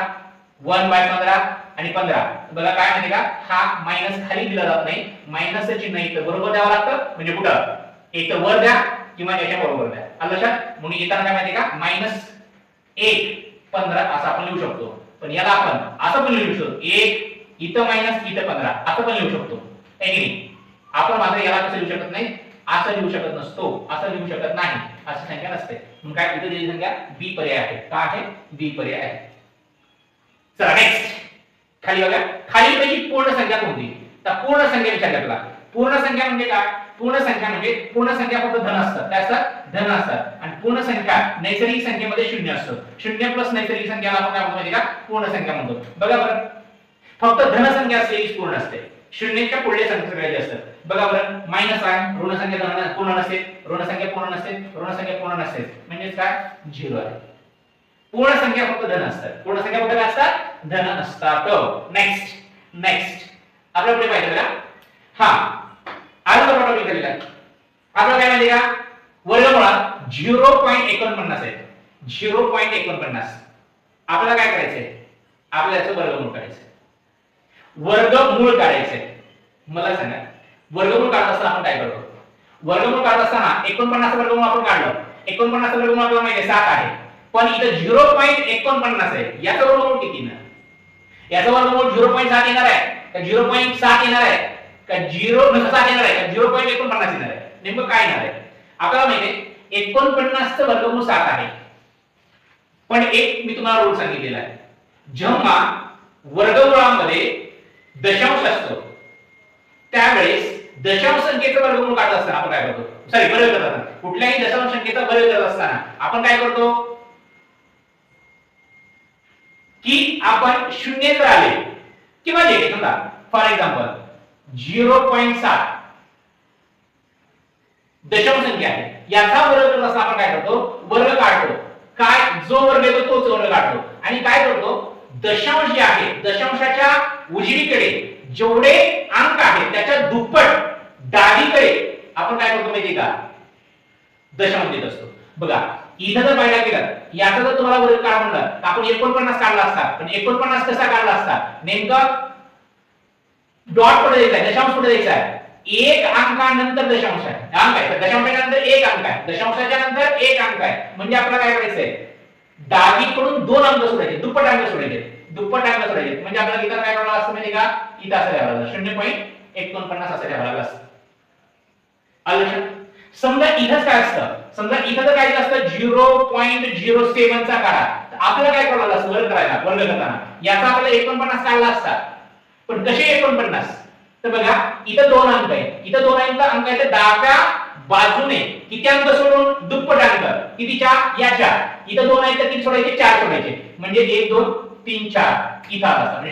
1/15 आणि 15. बघा काय माहिती का? हा मायनस खाली दिला जात नाही. मायनसचं चिन्ह इथं बरोबर द्यावं लागतं. म्हणजे कुठं? एक तर वर द्या किंवा याच्या बरोबर द्या. आलं लक्षात? म्हणून येताना काय माहिती का? -1/15 असं आपण लिहू शकतो. पण याला आपण असं पण लिहू शकतो. 1 इथं मायनस इथं 15 असं पण लिहू शकतो. आपण मात्र याला कसं लिहू शकत नाही? असं लिहू शकत नसतो. असं लिहू शकत नाही. अशी संख्या नसते. म्हणून काय इथं दिलेली संख्या बी पर्याय आहे. का आहे? बी पर्याय आहे. चला नेक्स्ट खाली बघा. खाली पैकी पूर्ण संख्या कोणती? तर पूर्ण संख्या विचारली तुला. पूर्ण संख्या म्हणजे काय? पूर्ण संख्या म्हणजे पूर्ण संख्या फक्त धन असतात. काय असतात? धन असतात. आणि पूर्ण संख्या नैसर्गिक संख्येमध्ये शून्य असतो. शून्य प्लस नैसर्गिक संख्याला आपण काय म्हणतो का? पूर्ण संख्या म्हणतो. बघा बरं, फक्त धन संख्या असते हीच पूर्ण असते. शून्याच्या पुढे संख्या असतात. बघा बरं, मायनस आहे, ऋण संख्या धन पूर्ण नसते, ऋण संख्या पूर्ण नसते, ऋण संख्या पूर्ण नसते. म्हणजे काय? 0 आहे. पूर्ण संख्या फक्त धन असतात. पूर्ण संख्या कुठे असतात? धन असतात. नेक्स्ट नेक्स्ट आपल्याला पुढे पाहिजे का? हा आज टॉपिक झालेला आहे. आपल्याला काय माहिती का? वर्गमुळात 0.49 आहे. 0.49 आपल्याला काय करायचंय? आपल्याला याचं वर्गमूळ काढायचंय. वर्गमूळ काढायचंय. मला सांगा वर्गमूळ काढत असताना आपण काय करतो? वर्गमूळ काढत असताना 49 वर्गमूळ आपण काढलं. 49 वर्गमूळ आपल्याला माहिती आहे 7 आहे. पण इथं 0.49 आहे. याचं वर्गमूळ किती ना? याचं वर्गमूळ 0.7 येणार आहे का 0.7 येणार आहे का 0.7 येणार आहे का 0.49 येणार आहे? नेमकं काय येणार आहे? आपल्याला माहिती आहे 49 चं वर्गमूळ 7 आहे. पण एक मी तुम्हाला रूल सांगितलेला आहे. जेव्हा वर्गमुळामध्ये दशांश असतो त्यावेळेस दशांश संख्येचं वर्गमूळ काढत असताना आपण काय करतो? सॉरी वर्ग करत असताना कुठल्याही दशांश संख्येचा वर्ग करत असताना आपण काय करतो की आपण शून्य जर आले किंवा जे समजा फॉर एक्झाम्पल 0.7 दशांश संख्या आहे, याचा वर्ग करत असताना आपण काय करतो? वर्ग काढतो. काय? जो वर्ग येतो तोच वर्ग काढतो. आणि काय करतो? दशांश जे आहे दशांशाच्या उजवीकडे जेवढे अंक आहेत त्याच्या दुप्पट डावीकडे आपण काय करतो माहिती का? दशांश देत असतो. बघा इथं जर पाहिला गेला याचा जर तुम्हाला वर्ग काढ म्हणलं तर आपण 49 काढला असता. पण 49 कसा काढला असता? नेमका डॉट पुढे द्यायचा आहे, दशांश पुढे द्यायचा आहे. एक अंकानंतर दशांश आहे. अंक आहे दशांशाच्या नंतर एक अंक आहे, दशांशाच्या नंतर एक अंक आहे. म्हणजे आपल्याला काय करायचंय? डावीकडून 2 अंक सोडायचे, दुप्पट अंक सोडायचे, दुप्पट अंक सोडायचे. म्हणजे आपल्याला इथं काय करावं असतं माहिती का? इथं असं द्यावं लागलं 0.49 असं द्यावं लागलं असतं. आलं? समजा इथंच काय असतं? समजा इथं तर काय असतं 0.07 चा काढा. आपल्याला काय करावं लागलं? वर्ग करायला, वर्ग करताना याचा आपल्याला 49 काढला असता. पण कसे 49? तर बघा इथं 2 अंक आहेत. इथं 2 अंक आहेत. डाव्या बाजूने किती अंक सोडून? दुप्पट अंक. कितीच्या? याच्या. इथं 2 आहेत तर किती सोडायचे? 4 सोडायचे. म्हणजे 1 2 3 4 इथं आला. म्हणजे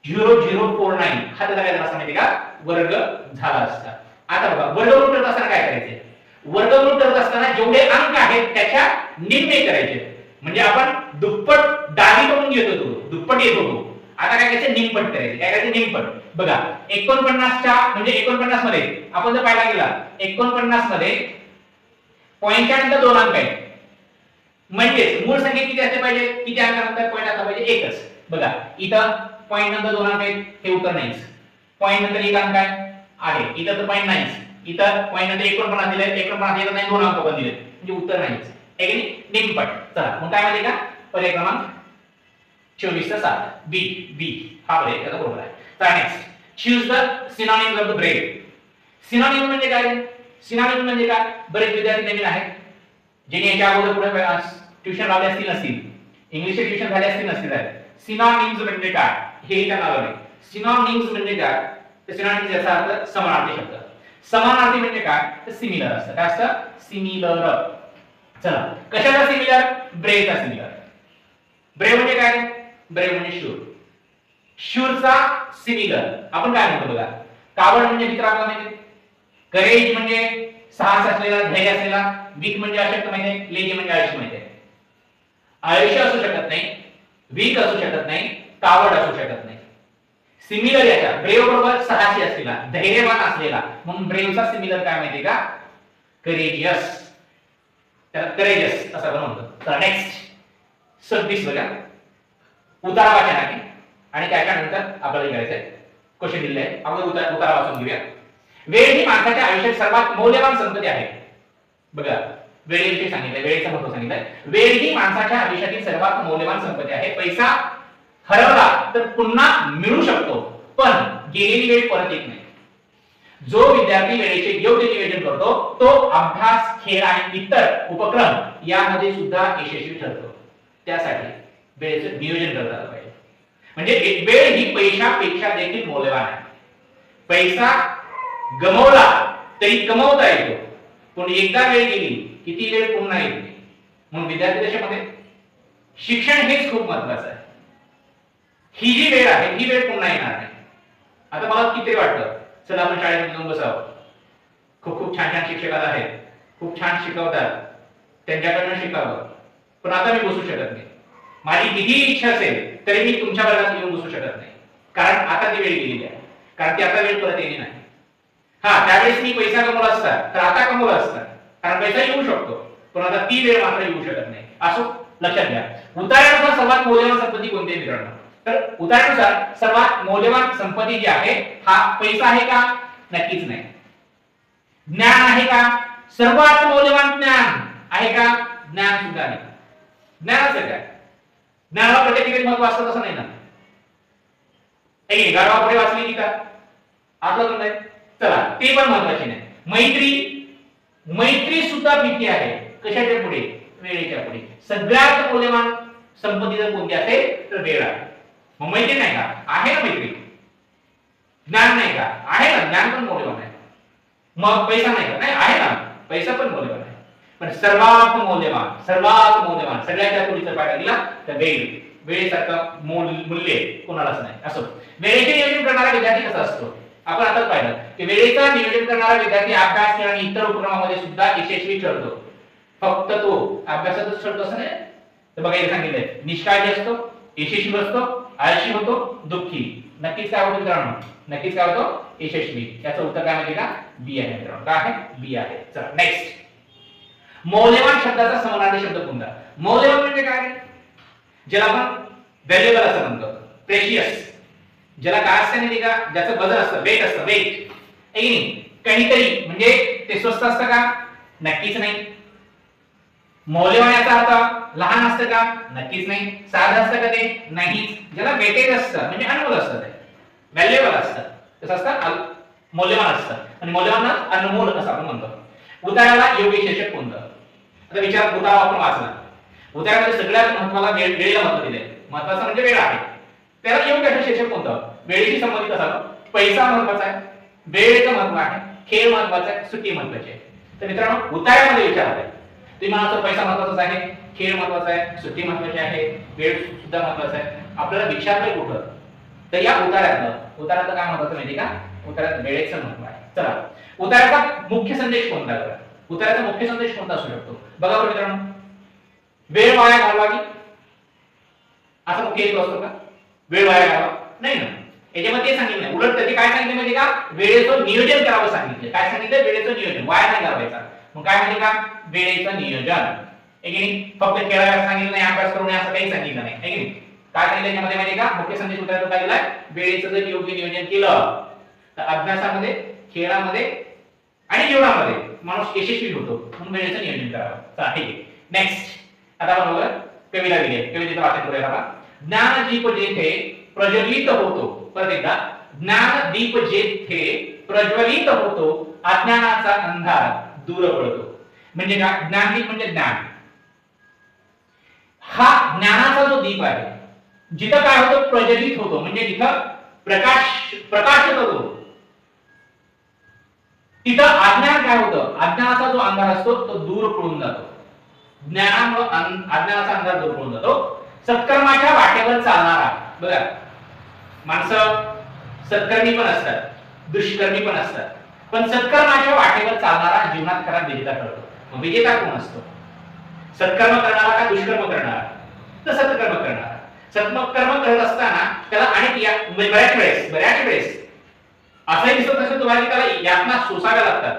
0.0049 हा त्याचा काय झाला असता माहिती का? वर्ग झाला असता. आता बघा वर्गमूळ करत असताना काय करायचे? वर्गमूळ करत असताना जेवढे अंक आहेत त्याच्या निम्मे करायचे. म्हणजे आपण दुप्पट डावीकडून घेत होतो, दुप्पट येत होतो आता काय करायचं, निमपट करायचे. काय करायचं, निमपट. बघा 49च्या म्हणजे 49 मध्ये आपण जर पाहायला गेला 49 मध्ये पॉइंटच्या नंतर 2 अंक आहेत, म्हणजे मूळ संख्येत किती असले पाहिजे, किती अंकानंतर पॉइंट असला पाहिजे, एकच. बघा इथं पॉइंट नंतर 2 अंक आहेत, हे उत्तर नाहीच. पॉइंट नंतर 1 अंक आहे, इथं तर पॉइंट नाहीच. इथं पॉइंट नंतर 49 दिले, 49 येत नाही, 2 अंक पण दिले, म्हणजे उत्तर नाहीच. आहे की नाही, निमपट. चला मग काय माहिती का, पर्याय क्रमांक 24/7 बी बी हा पर्याय त्याचा बरोबर आहे. चला next, choose the synonyms of the brave. Synonym म्हणजे काय, सिनोनिम म्हणजे काय, बरेच विद्यार्थी नवीन आहेत ज्यांनी याच्या अगोदर पुढे ट्यूशन लावले असतील नसतील, इंग्लिशचे ट्यूशन झाले असतील नसतील. सिनोनिम्स म्हणजे काय हे त्यांना आलं. सिनोनिम्स म्हणजे काय, तर सिनोनिम्स याचा अर्थ समानार्थी शब्द. समानार्थी म्हणजे काय, तर सिमिलर असतं. काय असतं, सिमिलर. चला कशाचा सिमिलर, ब्रेवचा सिमिलर. ब्रेव म्हणजे काय, ब्रेव म्हणजे शूर. शूरचा सिमिलर आपण काय म्हणतो बघा, कावड म्हणजे मित्र आपल्याला माहिती, करेज म्हणजे साहस असलेला, धैर्य असलेला, वीक म्हणजे अशक्त माहिती, लेजी म्हणजे आळशी माहिती. आळशी असू शकत नाही, वीक असू शकत नाही, कावड असू शकत नाही. सिमिलर याच्या ब्रेव बरोबर साहसी असलेला, धैर्यवान असलेला, म्हणून ब्रेवचा सिमिलर काय माहिती का, करेजियस. त्याला करेजियस असं आपण म्हणतो. तर नेक्स्ट 26 बघा, उतारा वाचन आहे आणि त्याच्यानंतर आपल्याला करायचंय क्वेश्चन दिलेले आहे. आपण उतारा वाचून घेऊया. वेळ ही माणसाच्या आयुष्यात सर्वात मौल्यवान संपत्ती आहे. बघा वेळेविषयी सांगितलंय, वेळेचं महत्त्व सांगितलंय. वेळ ही माणसाच्या आयुष्यातील सर्वात मौल्यवान संपत्ती आहे. पैसा हरवला तर पुन्हा मिळू शकतो, पण गेलेली वेळ परत येत नाही. जो विद्यार्थी वेळेचे योग्य नियोजन करतो तो अभ्यास, खेळ आणि इतर उपक्रम यामध्ये सुद्धा यशस्वी ठरतो. त्यासाठी वेळेचं नियोजन करता आलं पाहिजे. म्हणजे वेळ ही पैशापेक्षा देखील मौल्यवान आहे. पैसा गमावला तरी कमवता येतो, पण एकदा वेळ गेली की ती वेळ पुन्हा येत नाही. म्हणून विद्यार्थी दशेमध्ये शिक्षण हेच खूप महत्त्वाचं आहे. ही जी वेळ आहे ही वेळ पुन्हा येणार नाही. आता मला किती वाटतं, चला आपण शाळेमध्ये जाऊन बसावं, खूप खूप छान छान शिक्षक आहेत, खूप छान शिकवतात, त्यांच्याकडनं शिकावं, पण आता मी बसू शकत नाही. माझी किती इच्छा असेल तरी मी तुमच्या वर्गात येऊन बसू शकत नाही, कारण आता ती वेळ गेलेली आहे, कारण ती आता वेळ परत येणे नाही. हा त्यावेळेस मी पैसा कमवला असता तर आता कमवला असता, कारण पैसा येऊ शकतो, पण आता ती वेळ मात्र येऊ शकत नाही. असो लक्षात घ्या. उतार्यानुसार सर्वात मौल्यवान संपत्ती कोणती मित्रांनो, तर उतार्यानुसार सर्वात मौल्यवान संपत्ती जी आहे हा पैसा आहे का, नक्कीच नाही. ज्ञान आहे का, सर्वात मौल्यवान ज्ञान आहे का, ज्ञान सुद्धा नाही. ज्ञानाचं काय, ज्ञानाला प्रत्येक ठिकाणी महत्व असतं तसं नाही ना. गाढवापुढे वाचली की का आठवत नाही, चला ते पण महत्वाचे नाही. मैत्री सुद्धा भीती आहे. कशाच्या पुढे, वेळेच्या पुढे. सगळ्यात मौल्यवान संपत्ती जर कोणती असेल तर वेळ आहे. मग मैत्री नाही का, आहे ना मैत्री. ज्ञान नाही का, आहे ना, ज्ञान पण मौल्यवान आहे. मग पैसा नाही का, नाही आहे ना, पैसा पण मौल्यवान आहे. पण सर्वात मौल्यवान सगळ्याच्या पुढे जर पाहायला गेला तर वेळ. वेळेसारखं मूल्य कोणालाच नाही. असो वेळेचे नियोजन करणारा विद्यार्थी कसा असतो, आपण आताच पाहिलं की वेळेचं नियोजन करणारा विद्यार्थी अभ्यास, खेळ आणि इतर उपक्रमामध्ये सुद्धा यशस्वी ठरतो. फक्त तो अभ्यासातच ठरतो असं नाही. तर बघा इथे सांगितलंय, निष्काळजी असतो, यशस्वी असतो, आळशी होतो, दुःखी. नक्कीच काय होतं मित्रांनो, नक्कीच काय होतो, यशस्वी. याचं उत्तर काय माहिती का, बी आहे मित्रांनो. काय आहे, बी आहे. चला नेक्स्ट, मौल्यवान शब्दाचा समानार्थी शब्द कोणता. मौल्यवान म्हणजे काय, ज्याला आपण व्हॅल्युएबल असं म्हणतो, प्रेशियस. ज्याला काय असतं नाही का, ज्याचं वजन असतं, वेट असतं, वेट. काहीतरी म्हणजे ते स्वस्त असतं का, नक्कीच नाही. मौल्यवान याचा अर्थ लहान असतं का, नक्कीच नाही. साधं असतं का, ते नाही. ज्याला वेटेज असतं म्हणजे अनमोल असतं, ते व्हॅल्युएबल असतं. कसं असतं, मौल्यवान असतं. आणि मौल्यवान अनमोल असं आपण म्हणतो. उतार्याला योग्य शीर्षक कोणतं. आता विचार, उतारा आपण वाचला, उतार्यामध्ये सगळ्यात महत्त्वाला वेळेला महत्त्व दिले. महत्त्वाचं म्हणजे वेळ आहे, त्याला योग्य असं शीर्षक कोणतं. वेळेशी संबंधित असावं, पैसा महत्त्वाचा आहे, वेळेचं महत्त्व आहे, खेळ महत्त्वाचा आहे, सुट्टी महत्त्वाची आहे. तर मित्रांनो उतार्यामध्ये विचार आहे, तुम्ही म्हणाल पैसा महत्त्वाचा आहे, खेळ महत्त्वाचा आहे, सुट्टी महत्त्वाची आहे, वेळ सुद्धा महत्त्वाचा आहे. आपल्याला विचारलंय कुठं, तर या उतार्यातलं काय महत्त्वाचं माहिती का, उतार्यात वेळेचं महत्त्व आहे. चला उतार्याचा मुख्य संदेश कोणता बघा. उतार्याचा मुख्य संदेश कोणता असू शकतो बघा बरं मित्रांनो. वेळ वाया घालवावी असा मुख्य हेतू असतो का, वेळ वाया घालवा नाही ना, याच्यामध्ये ते सांगितलं नाही. उलट त्याचे काय सांगितलं म्हणजे का, वेळेचं नियोजन करावं सांगितलं. काय सांगितलं, वेळेचं नियोजन, वाया नाही घालवायचा. मग काय म्हणजे का, वेळेचं नियोजन. आहे की नाही, फक्त खेळायला सांगितलं नाही, अभ्यास करून असं काही सांगितलं नाही. आहे की नाही, काय सांगितलं याच्यामध्ये माहिती का, मुख्य संदेश उतरायचं काय दिलाय, वेळेचं जर योग्य नियोजन केलं तर अभ्यासामध्ये, खेळामध्ये आणि जीवनामध्ये माणूस यशस्वी होतो. म्हणून वेळेचं नियोजन करावं. चला ठीक आहे. नेक्स्ट आता आपण बघूया कविता दिली आहे, कवितेचं वाचन करूया आपण. ज्ञानदीप जेथे प्रज्वलित होतो, परत एकदा, ज्ञानदीप जेथे प्रज्वलित होतो, अज्ञानाचा अंधार दूर पडतो. म्हणजे काय, ज्ञानदीप म्हणजे ज्ञान, हा ज्ञानाचा जो दीप आहे, जिथं काय होतं, प्रज्वलित होतो म्हणजे जिथं प्रकाशित होतो, तिथं अज्ञान काय होतं, अज्ञानाचा जो अंधार असतो तो दूर पळून जातो. ज्ञानामुळे अज्ञानाचा अंधार दूर पळून जातो. सत्कर्माच्या वाटेवर चालणारा, बघा माणसं सत्कर्मी पण असतात, दुष्कर्मी पण असतात, पण सत्कर्माच्या वाटेवर चालणारा जीवनात खरा विजेता ठरतो. मग विजेता कोण असतो, सत्कर्म करणारा का दुष्कर्म करणारा, तर सत्कर्म करणारा. सत्कर्म करत असताना त्याला अनेक बऱ्याच वेळेस असंही दिसत असेल तुम्हाला की त्याला यातना सोसाव्या लागतात,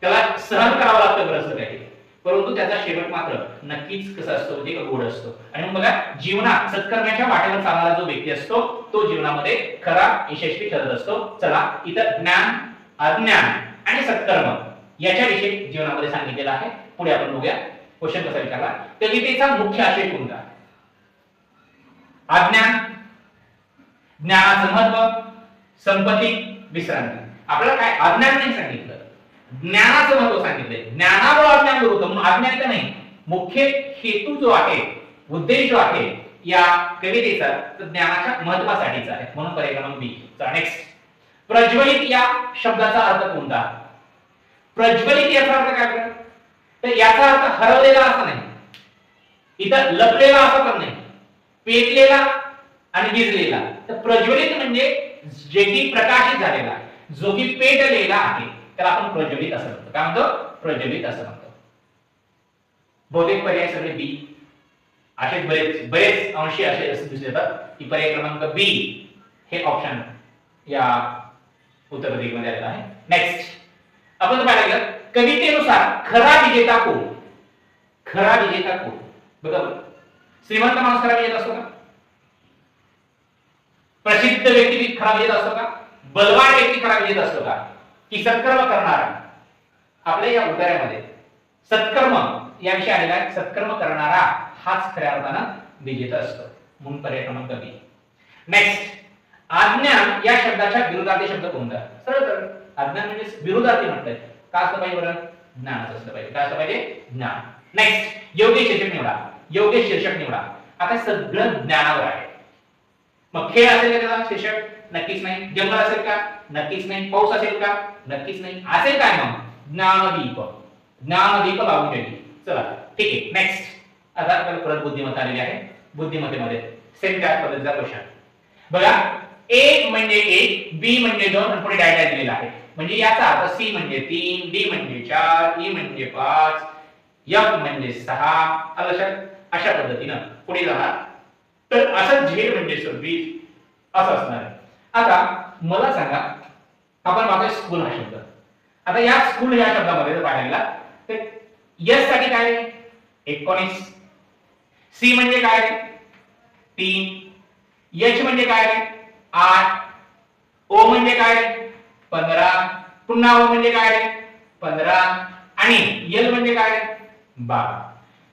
त्याला सहन करावं लागतं बरंच काही, परंतु त्याचा शेवट मात्र नक्कीच कसा असतो, म्हणजे गोड असतो. आणि मग बघा, जीवनात सत्कर्माच्या वाटेवर चालणारा जो व्यक्ती असतो तो जीवनामध्ये खरा यशस्वी ठरत असतो. चला इथं ज्ञान, अज्ञान आणि सत्कर्म याच्याविषयी जीवनामध्ये सांगितलेलं आहे. पुढे आपण बघूया क्वेश्चन कसा विचारला, कवितेचा मुख्य आशय कोणता. अज्ञान, ज्ञानाचं महत्व, संपत्ती, विश्रांती. आपल्याला काय अज्ञान नाही सांगितलं, ज्ञानाचं महत्व सांगितलंय. ज्ञानामुळे अज्ञान दूर होतं, म्हणून अज्ञान का नाही, मुख्य हेतू जो आहे, उद्देश जो आहे या कवितेचा, तर ज्ञानाच्या महत्वासाठीचा आहे. म्हणून पर्याय क्रमांक बी. नेक्स्ट, प्रज्वलित या शब्दाचा अर्थ कोणता. प्रज्वलित याचा अर्थ काय बरं, तर याचा अर्थ हरवलेला असा नाही, इथं लपलेला असा पण नाही, पेटलेला आणि विझलेला. तर प्रज्वलित म्हणजे जे की प्रकाशित झालेला, जो की पेटलेला आहे, त्याला आपण प्रज्वलित असं म्हणतो. काय म्हणतो, प्रज्वलित असं म्हणतो. बहुतेक पर्याय सगळे बी, असे बरेच अंशी असे दिसून येतात की पर्याय क्रमांक बी हे ऑप्शन या उत्तर प्रदेशमध्ये आलेलं आहे. नेक्स्ट आपण पाहायला गेलं, कवितेनुसार खरा विजेता कोण. खरा विजेता कोण, बघा श्रीमंत माणूस खरा विजेता असतो का, प्रसिद्ध व्यक्ती खरा विजेता असतो का, बलवान व्यक्ती खरा विजेता असतो का, की सत्कर्म करणारा. आपल्या या उतार्यामध्ये सत्कर्म याविषयी आलेला आहे, सत्कर्म करणारा हाच खऱ्या अर्थानं विजेता असतो. म्हणून पर्याय क्रमांक बी. नेक्स्ट, अज्ञान या शब्दाच्या विरुद्धार्थी शब्द कोणता. सरळ सरळ अज्ञान म्हणजे विरुद्धार्थी म्हटलंय, का असलं पाहिजे बरं, ज्ञानच असलं पाहिजे. काय असलं पाहिजे, ज्ञान. नेक्स्ट, योग्य शीर्षक निवडा. योग्य शीर्षक निवडा. आता सगळं ज्ञानावर आहे, मग खेळ असेल का त्याला शीर्षक, नक्कीच नाही. जंगल असेल का, नक्कीच नाही. पाऊस असेल का, नक्कीच नाही. असेल काय मग, ज्ञानदीप. ज्ञानदीप लावून द्यावी. चला ठीक आहे. नेक्स्ट, आता आपल्याला परत बुद्धिमत्ता आलेली आहे. बुद्धिमत्तेमध्ये सेम त्याच पद्धतीचा क्वेश्चन बघा. ए म्हणजे 1, बी म्हणजे 2 आणि पुढे डायग्राम दिलेला आहे. म्हणजे याचा अर्थ सी म्हणजे 3, डी म्हणजे 4, ई म्हणजे 5, एफ म्हणजे 6. अशा पद्धतीनं पुढे जाणार. तर असं झेड म्हणजे 26 असं असणार आहे. आता मला सांगा, आपण बघतोय स्कूल हा शब्द. आता या स्कूल या शब्दामध्ये जर पाहायला गेला तर एस साठी काय आहे 19, सी म्हणजे काय 3, एच म्हणजे काय 8, ओ म्हणजे काय 15, पुन्हा ओ म्हणजे काय 15 आणि एल म्हणजे काय 12.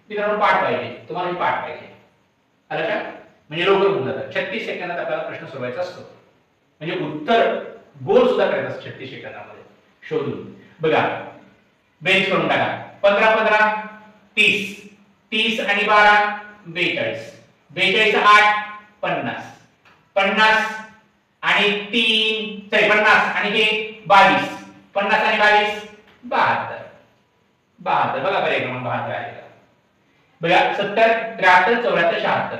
मित्रांनो पाठ पाहिजे तुम्हाला, हे पाठ पाहिजे. आलं का, म्हणजे लवकर होऊन जातं. 36 सेकंदात आपल्याला प्रश्न सोडवायचा असतो, म्हणजे उत्तर गोल सुद्धा करायचं असतं 36 सेकंदामध्ये शोधून. बघा बेंच करून टाका. 15 15 30, 30 आणि 12 42, 42 8 50, 50 आणि 3 50 आणि हे 22, 50 आणि 22 72. 72 बघा पर्याय क्रमांक 72 आहे का. बघा 70 73 74 76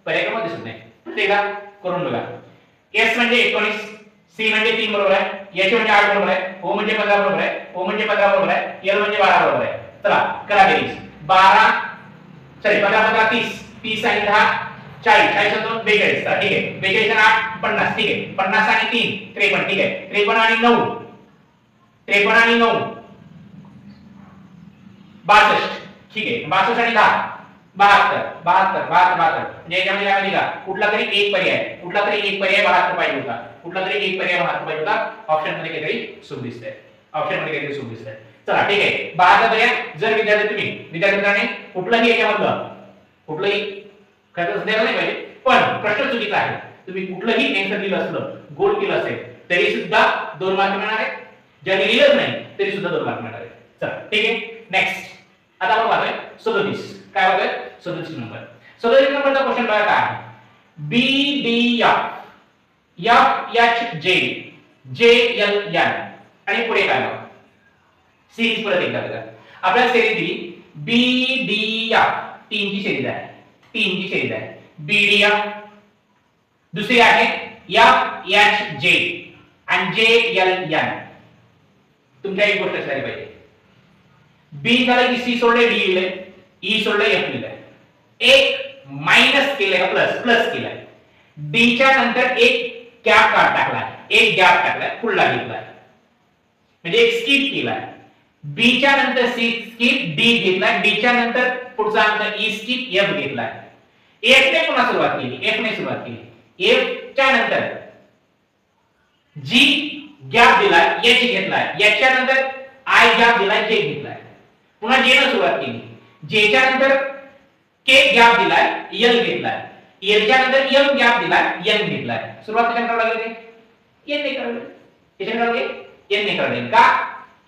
पर्याय क्रमांक दिसत नाही. ते का करून बघा. एस म्हणजे 19, सी म्हणजे 3 बरोबर आहे, एच म्हणजे 8 बरोबर आहे, ओ म्हणजे 15 बरोबर आहे, ओ म्हणजे 15 बरोबर आहे, एल म्हणजे 12 बरोबर आहे. चला करा बेरीज. 15 15 30, 30 आणि 10 40 40 आणि 2 42. तर ठीक आहे 42 आणि 8 50. ठीक आहे 50 आणि 3 53. ठीक आहे 53 आणि 9 53 आणि 9 62. ठीक आहे 62 आणि 10 72 72 72 72. म्हणजे याच्यामध्ये काय माहिती का कुठला तरी एक पर्याय 72 पाहिजे होता. कुठला तरी एक पर्याय 72 पाहिजे होता. ऑप्शन मध्ये काहीतरी चूक दिसते. ऑप्शन मध्ये काहीतरी चूक दिसते. चला ठीक आहे 72 पर्याय. जर विद्यार्थ्यांनी कुठलाही याच्यामधलं कुठलंही खरंच द्यायला नाही पाहिजे पण प्रश्न चुकीचा आहे. तुम्ही कुठलंही आन्सर दिलं असलं गोल केलं असेल तरी सुद्धा 2 मार्क मिळणार आहे. ज्यांनी लिहिलंच नाही तरी सुद्धा 2 मार्क मिळणार आहे. चला ठीक आहे नेक्स्ट. आता आपण पाहतोय 37. काय बघाय 37 नंबर. 37 नंबरचा क्वेश्चन बघा काय आहे. बी D F H J J L N आणि पुढे काय बघा सिरीज परत एकदा बघा. आपल्याला सिरीज दिली बी डी एफ 3 ची सिरीज आहे. 3 ची सिरीज आहे बी डी एफ. दुसरी आहे एफ एच जे आणि जे एल एन. तुमच्या एक गोष्ट असली पाहिजे बी झालं की सी सोडले डी लिहिले ई सोडले एफ लिहिले एक मायनस केलंय प्लस प्लस केलंय डी च्या नंतर एक गॅप टाकलाय एक गॅप टाकलाय पुढला घेतलाय म्हणजे एक स्किप केलाय. बी च्या नंतर सी स्किप डी घेतलाय डी च्या नंतर पुढचा अंक ई स्किप एफ घेतलाय. एफ ने पुन्हा सुरुवात केली एफ ने सुरुवात केली एफ च्या नंतर जी गॅप दिलाय एच घेतलाय याच्या नंतर आय गॅप दिलाय जे घेतलाय पुन्हा जे ने सुरुवात केली जे च्या नंतर के गॅप दिलाय एल घेतलाय एल च्या नंतर एम गॅप दिलाय एन घेतलाय. सुरुवात कशाने करावी लागेल एन ने करावी कशाने करावी एन ने करावी का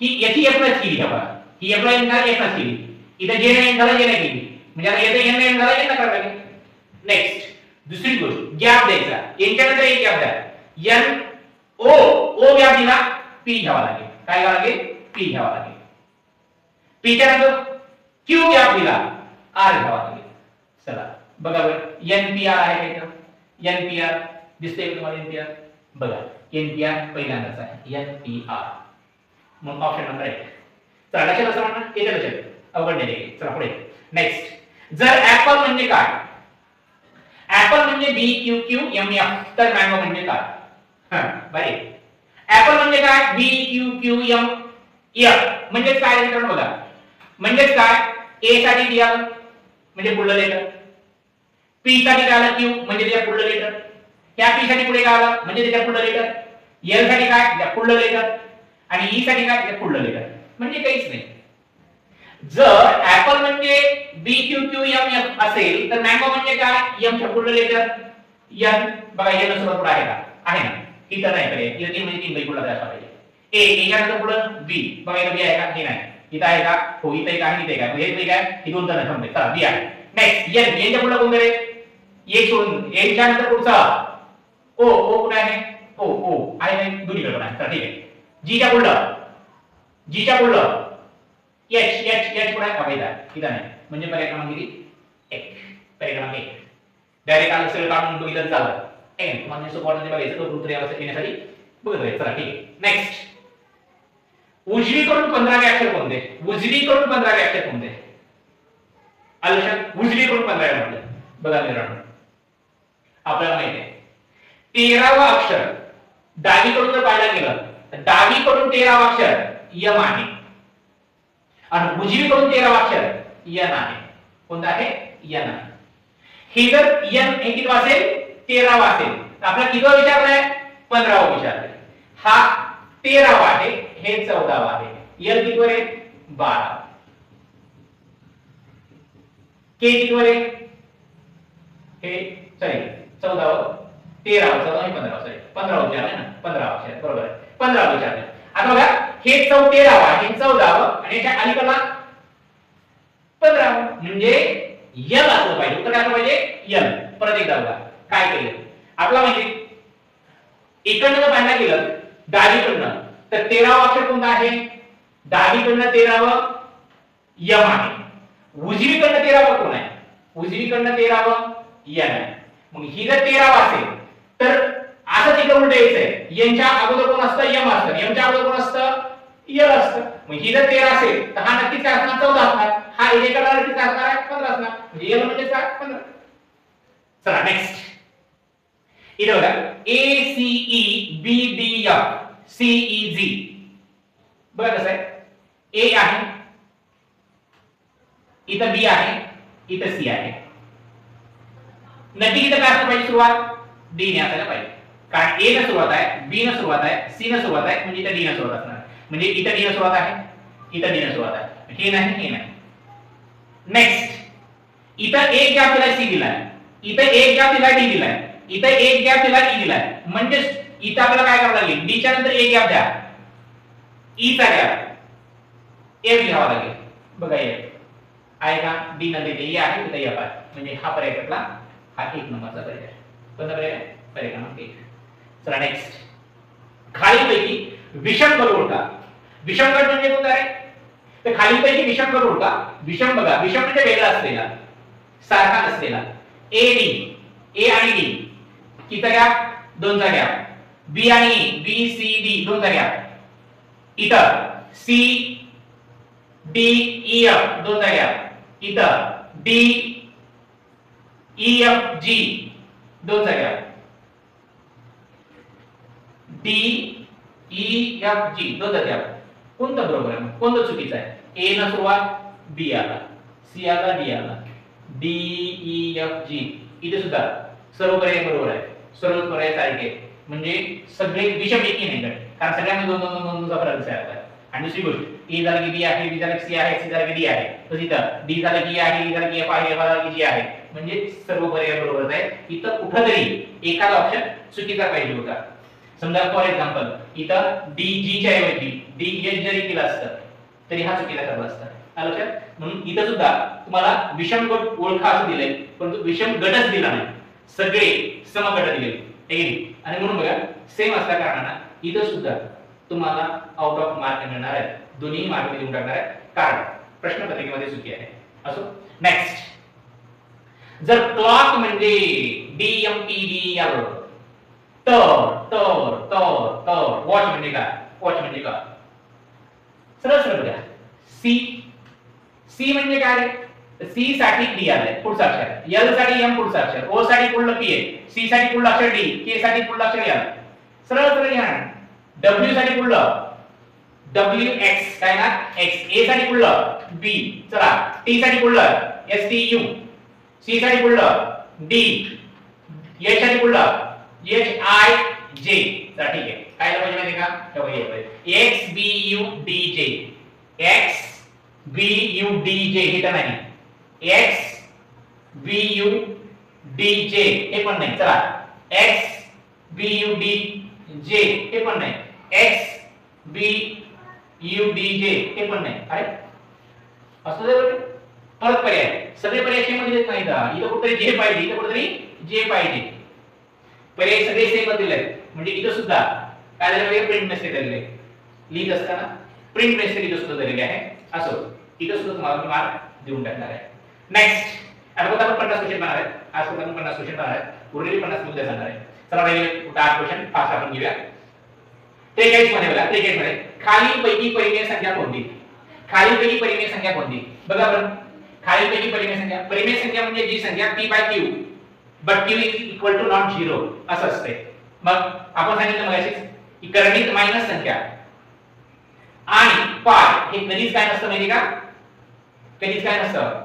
की याची एफ ने केली बघा ही एफ ने एफ ने केली इथे जे ने झालं जे ने केली म्हणजे आता येथे एन ने झालं एन ने करावी लागेल. नेक्स्ट दुसरी गोष्ट गॅप द्यायचा एन च्या नंतर एक गॅप द्या एन ओ ओ गॅप दिला पी घ्यावा लागेल. काय घ्यावा लागेल पी घ्यावा लागेल. पी च्या नंतर क्यू गॅप दिला आर घ्यावा लागेल. चला बघा बरं एनपीआर आहे का एनपीआर दिसते तुम्हाला एनपीआर बघा एनपीआर पहिल्यांदाच आहे एनपीआर मग ऑप्शन नंबर 1. चला लक्षात असं म्हणा येते लक्षात अवघड नाही. चला पुढे नेक्स्ट. जर ऍपल म्हणजे काय ऍपल म्हणजे बी क्यू क्यू एम एफ तर मँगो म्हणजे काय बरे ऍपल म्हणजे काय बी क्यू क्यू एम एफ म्हणजे काय मित्रांनो बघा म्हणजे काय ए साठी डी आलं म्हणजे पुढलं लेटर पी साठी काय आलं क्यू म्हणजे त्याच्या पुढलं लेटर त्या पी साठी पुढे काय आलं म्हणजे त्याच्या पुढलं लेटर एल साठी काय त्याच्या पुढलं लेटर आणि ई साठी काय त्याच्या पुढलं लेटर म्हणजे काहीच नाही. जर ऍपल म्हणजे बी क्यू क्यू एम एफ असेल तर मँगो म्हणजे काय एम च्या पुढलं लेटर एन बघा एन सोबत पुढे आहे का आहे ना इथं नाही कडे इथं 3 म्हणजे 3 बाई पुढला असला पाहिजे. ए च्या नंतर पुढं बी बघा इथं बी आहे का हे नाही इथं आहे का हो इथं एक आहे इथे काय म्हणजे इथे काय ही दोन जण थांबले चला बी आहे. नेक्स्ट एन एन च्या पुढला कोण करे एक सोडून एन च्या नंतर पुढचा ओ ओ कुठे आहे ओ ओ आहे नाही दोन्हीकडे पण आहे चला ठीक आहे. जी च्या पुढलं एच एच एच पुढे आहे का इथं नाही म्हणजे पर्याय क्रमांक किती 1 पर्याय क्रमांक 1 डायरेक्ट आलं सगळं काढून बघितलं झालं आहे तुम्हाला सपोर्ट मध्ये बघायचं तो उत्तर येण्यासाठी बघत राहायचं. चला ठीक आहे. नेक्स्ट उजवीकडून 15 अक्षर कोणते उजवीकडून 15 अक्षर कोणते आलं उजवीकडून 15 म्हटलं बघा मित्रांनो आपल्याला माहिती आहे 13वा अक्षर डावीकडून जर पाहायला गेलं तर डावीकडून 13वा अक्षर यम आहे आणि उजवीकडून 13वा अक्षर यन आहे. कोणता आहे यन आहे. हे जर यन हे किती असेल 13वा असेल तर आपल्याला किती विचारलाय 15वा विचारलाय. हा 13वा आहे हे 14वा आहे. यल किती वर आहे 12 के किती वर आहे हे सॉरी 14वा 13वा 14 आणि 15वा सॉरी 15वा विचारलाय ना 15वा अक्षर बरोबर आहे 15वा विचारलाय. आता बघा हे 13वा हे 14वा आणि याच्या अलीकडला 15वा म्हणजे यल असलं पाहिजे. उत्तर काय असलं पाहिजे यल. परत एकदा बघा काय केलं आपला माहिती इकडनं जर पाहायला गेलं डावीकडनं तर 13वा अक्षर कोणता आहे डावीकडनं 13वा यम आहे. उजवीकडनं 13वा कोण आहे उजवीकडनं 13वा यन आहे. मग ही जर 13वा असेल तर असं तिकडे उलट यायचंय यांच्या अगोदर कोण असतं यम असतं यमच्या अगोदर कोण असतं यल असतं. मग ही जर 13 असेल तर हा नक्कीच काय असणार 14 असणार. हा एकेकडे नक्कीच काय असणार 15 असणार म्हणजे यल म्हणजे काय 15. चला नेक्स्ट. इथे बघा ACEBDFCEG. बघा कसं आहे, ए आहे, इथं बी आहे, इथं सी आहे. नक्की इथं काय असलं पाहिजे सुरुवात? डी ने असायला पाहिजे, कारण ए न सुरुवात आहे, बी न सुरुवात आहे, सी न सुरुवात आहे, म्हणजे इथं डी न सुरुवात असणार. म्हणजे इथं डी न सुरुवात आहे, इथं डी न सुरुवात आहे, हे नाही हे नाही. नेक्स्ट, इथं एक गॅप दिलाय सी दिलाय, इथं एक गॅप दिलाय डी दिलाय, इथं एक गॅप दिलाय ई दिलाय. म्हणजे इथं आपल्याला काय करावं लागेल? डी च्या नंतर एक गॅप द्या, ई चा गॅप एफ घ्यावा लागेल. बघा हे आहे का? डी नंतर इथे ई आहे, इथं एफ आहे, म्हणजे हा पर्याय कुठला? हा एक नंबरचा पर्याय. कोणता पर्याय? पर्याय क्रमांक 1. चला नेक्स्ट. खालीलपैकी विषम गट ओळखा. विषम गट म्हणजे कोणता आहे? तर खालीलपैकी विषम गट ओळखा. विषम बघा, विषम म्हणजे वेगळा असलेला, सारखा नसलेला. ए डी, ए आणि डी किती गॅप? 2 चा गॅप. बी आणि ई, बी सी डी 2 चा गॅप. इथं सी डी ई एफ 2 चा गॅप. इथं डी ई एफ जी 2 चा gap. D E F G 2 चा गॅप. कोणतं बरोबर आहे? कोणतं चुकीचं आहे? ए न सुरुवात, बी आला, सी आला, डी आला, डी ई एफ जी. इथे सुद्धा सर्व पर्याय बरोबर आहे, सर्व पर्याय सारखे, म्हणजे सगळे विषम एकी नाही गट, कारण सगळ्यांमध्ये 2 चा फरक दिसत आहे. आणि दुसरी गोष्ट, ए झालं की बी आहे, बी झालं की सी आहे, सी झालं की डी आहे, तर इथं डी झालं की आहे, डी झालं की एफ आहे, एफ झालं की जी आहे, म्हणजे सर्व पर्याय बरोबर आहे. इथं कुठेतरी एखादा ऑप्शन चुकीचा पाहिजे होता. समजा फॉर एक्झाम्पल इथं डी जी च्या ऐवजी डी एच जरी केलं असतं तरी हा चुकीचा ठरला असता. लक्षात? म्हणून इथं सुद्धा तुम्हाला विषम गट ओळखा असं दिलंय, परंतु विषम गटच दिला नाही, सगळे समगट दिले. आणि म्हणून बघा सेम असल्या कारणानं इथं सुद्धा तुम्हाला आउट ऑफ मार्क मिळणार आहे, दोन्ही मार्क देऊन टाकणार आहे, कारण प्रश्नपत्रिकेमध्ये चुकी आहे. असो नेक्स्ट. जर क्लॉक म्हणजे DMPDL, तर वॉच म्हणजे काय? वॉच म्हणजे काय? सरळ सरळ बघा. सी म्हणजे काय? सी साठी डी आलाय पुढचा अक्षर, एल साठी एम पुढचा अक्षर, ओ साठी पुढलं पी आहे, सी साठी पुढलं अक्षर डी, के साठी पुढलं अक्षर एल. सरळ सरळ घ्या. डब्ल्यू साठी पुढलं डब्ल्यू एक्स काय ना एक्स, ए साठी पुढलं बी, चला टी साठी पुढलं एस टी यू, सी साठी पुढलं डी, एच साठी पुढलं एच आय जे. चला ठीक आहे, काय पाहिजे माहिती का? हे बघा एक्स बी यू डी जे, एक्स बी यू डी जे हे तर नाही, एक्स बी यू डी जे हे पण नाही. चला एक्स बी यू डी जे हे पण नाही, एक्स बी यू डी जे हे पण नाही. अरे असं जर परत पर्याय, सगळे पर्याय सेम मध्ये देत नाही का? इथं कुठेतरी जे पाहिजे, इथं कुठेतरी जे पाहिजे, पर्याय सगळे सेम दिले. म्हणजे इथं सुद्धा काय झालं? प्रिंट मेसेज दिलेले, लिहित असताना प्रिंट मेसेज इथं सुद्धा दिलेले आहे. असो इथं सुद्धा तुम्हाला मार्क देऊन टाकणार आहे. नेक्स्ट, आता आपण 50 क्वेश्चन बनवणार आहे. आज आपण 50 क्वेश्चन बनवणार आहे, उरलेले 50 मुद्दे सांगणार आहे. चला पहिले 8 क्वेश्चन फास्ट आपण घेऊया. 43 मध्ये बघा, 43 मध्ये खालीलपैकी परिमेय संख्या कोणती? खालीलपैकी परिमेय संख्या कोणती? बघा बरं, खालीलपैकी परिमेय संख्या, परिमेय संख्या म्हणजे जी संख्या p/q but q is equal to not 0 असं असते. मग आपण सांगितलं मगाशीच की कर्णित मायनस संख्या आणि पाय हे कधीच काय नसतं माहिती का? कधीच काय नसतं,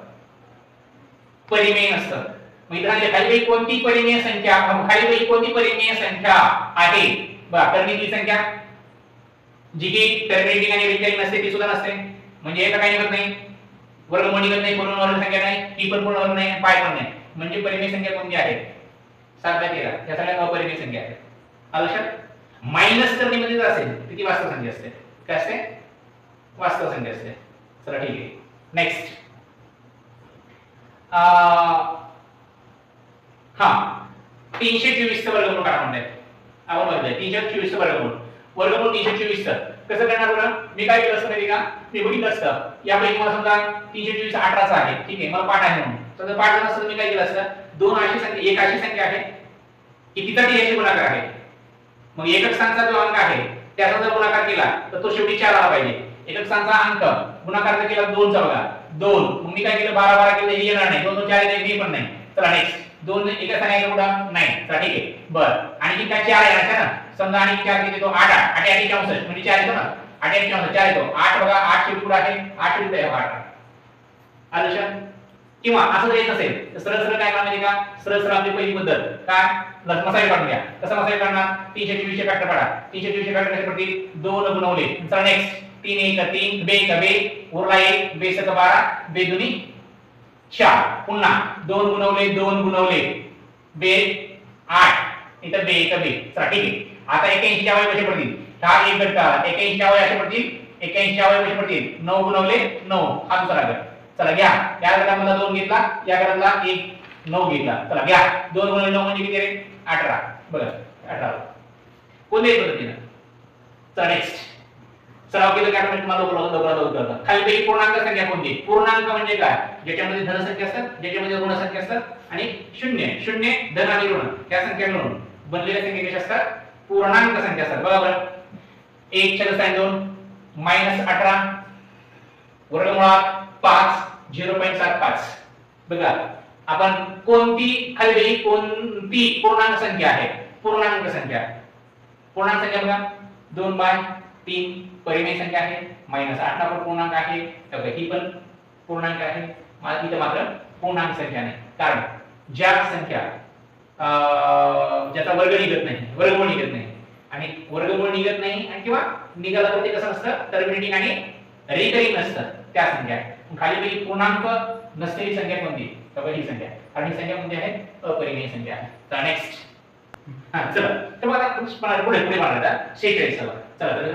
परिमेय नसतं. मग इथे खालीलपैकी कोणती परिमेय संख्या, खालीलपैकी कोणती परिमेय संख्या आहे? बघा कर्णितली संख्या जी की टर्मिनेटिंग आणि रिकरिंग नसते ती सुद्धा नसते, म्हणजे एका काही निघत नाही, वर्गमूळ निघत नाही, पूर्ण वर्ग संख्या नाही, ती पण पूर्ण वर्ग नाही, पाय पण नाही. म्हणजे परिमेय संख्या कोणती आहे? 7 बाय 13 या सगळ्या अपरिमेय संख्या आहेत. लक्षात? मायनस कर्णीमध्ये जर असेल तर ती वास्तव संख्या असते. काय असते? वास्तव संख्या असते. चला ठीक आहे. नेक्स्ट, हा 324 चा वर्गमूळ काढा म्हणतात. आपण बघूया 324 चा वर्गमूळ 324 कसं करणार बरं? मी काय केलं असतं माहिती का? मी बघितलं असतं यापैकी मला समजा 324 18 चा आहे, ठीक आहे, मला पाठ आहे म्हणून. तर पाठ जर असतं मी काय केलं असतं, दोन अशी संख्या, एक अशी संख्या आहे की तिचा ती याची गुणाकार आहे, मग एकक स्थानचा जो अंक आहे त्याचा जर गुणाकार केला तर तो शेवटी 4 आला पाहिजे. एकक स्थानचा अंक गुणाकार जर केला 2 चा बघा 2, मग मी काय केलं 12 12 केलं, हे येणार नाही, 2 2 4 येते, हे पण नाही. चला नेक्स्ट दोन एका सांगायचं कुठं नाही. चला ठीक आहे. बरं आणखी काय 4 आहे ना. समजा आणि 4 किती येतो 8 8 8 8 64 म्हणजे 4 येतो ना. 8 8 64 4 येतो. 8 बघा 8 चे पुढे आहे 8 चे पुढे आहे 8. आलं लक्षात? किंवा असं जर येत नसेल तर सरळ सरळ काय करणार माहिती का? सरळ सरळ आपली पहिली पद्धत काय मसाले काढून घ्या. कसं मसाले काढणार? 324 चे फॅक्टर काढा. 324 चे फॅक्टर कसे पडतील? 2 गुणवले. चला नेक्स्ट 3 1 3 बे 1 बे उरला 1 बे 7 12 बे दुनी 4. पुन्हा 2 गुणवले बे 8 इथं बे 1 बे. चला ठीक आहे. आता 81 च्या अवयव कसे पडतील? हा एक गट काढा. 81 च्या अवयव कसे पडतील? 81 च्या अवयव कसे पडतील? 9 गुणवले 9 हा दुसरा गट. चला घ्या. या गटामधला 2 घेतला, या गटातला 1 9 घेतला. चला घ्या. 2 गुणिले 9 म्हणजे किती रे? 18. बघा 18. कोणत्याही पद्धतीने. चला नेक्स्ट. सराव केलं की ऑटोमॅटिक तुम्हाला लवकरात लवकर कळतं. खालीपैकी पूर्णांक संख्या कोणती? पूर्णांक म्हणजे काय? ज्याच्यामध्ये धन संख्या असतात, ज्याच्यामध्ये ऋण संख्या असतात आणि शून्य धन आणि ऋण या संख्या मिळून बनलेल्या संख्या कशा असतात? पूर्णांक संख्या असतात. बघा बरं. 1 च्या साइन 2 -18 वर्गमुळात 5 0.75. बघा आपण कोणती खाली कोणती पूर्णांक संख्या आहे? पूर्णांक संख्या बघा 2/3 परिमेय संख्या आहे. -8 पण पूर्णांक आहे. तर ही पण पूर्णांक आहे. इथे मात्र पूर्णांक संख्या नाही. कारण ज्या संख्या ज्याचा वर्ग निघत नाही, वर्गमूळ निघत नाही आणि वर्गमूळ निघत नाही आणि किंवा निघाला तर ते कसं असतं? टर्मिनेटिंग आणि रिकरिंग नसतं त्या संख्या. खालीपैकी पूर्णांक नसलेली संख्या कोणती? तर ही संख्या. आणि ही संख्या कोणती आहे? अपरिमेय संख्या आहे. तर नेक्स्ट चला तर बघा पुढे मारायचा 46. चला तर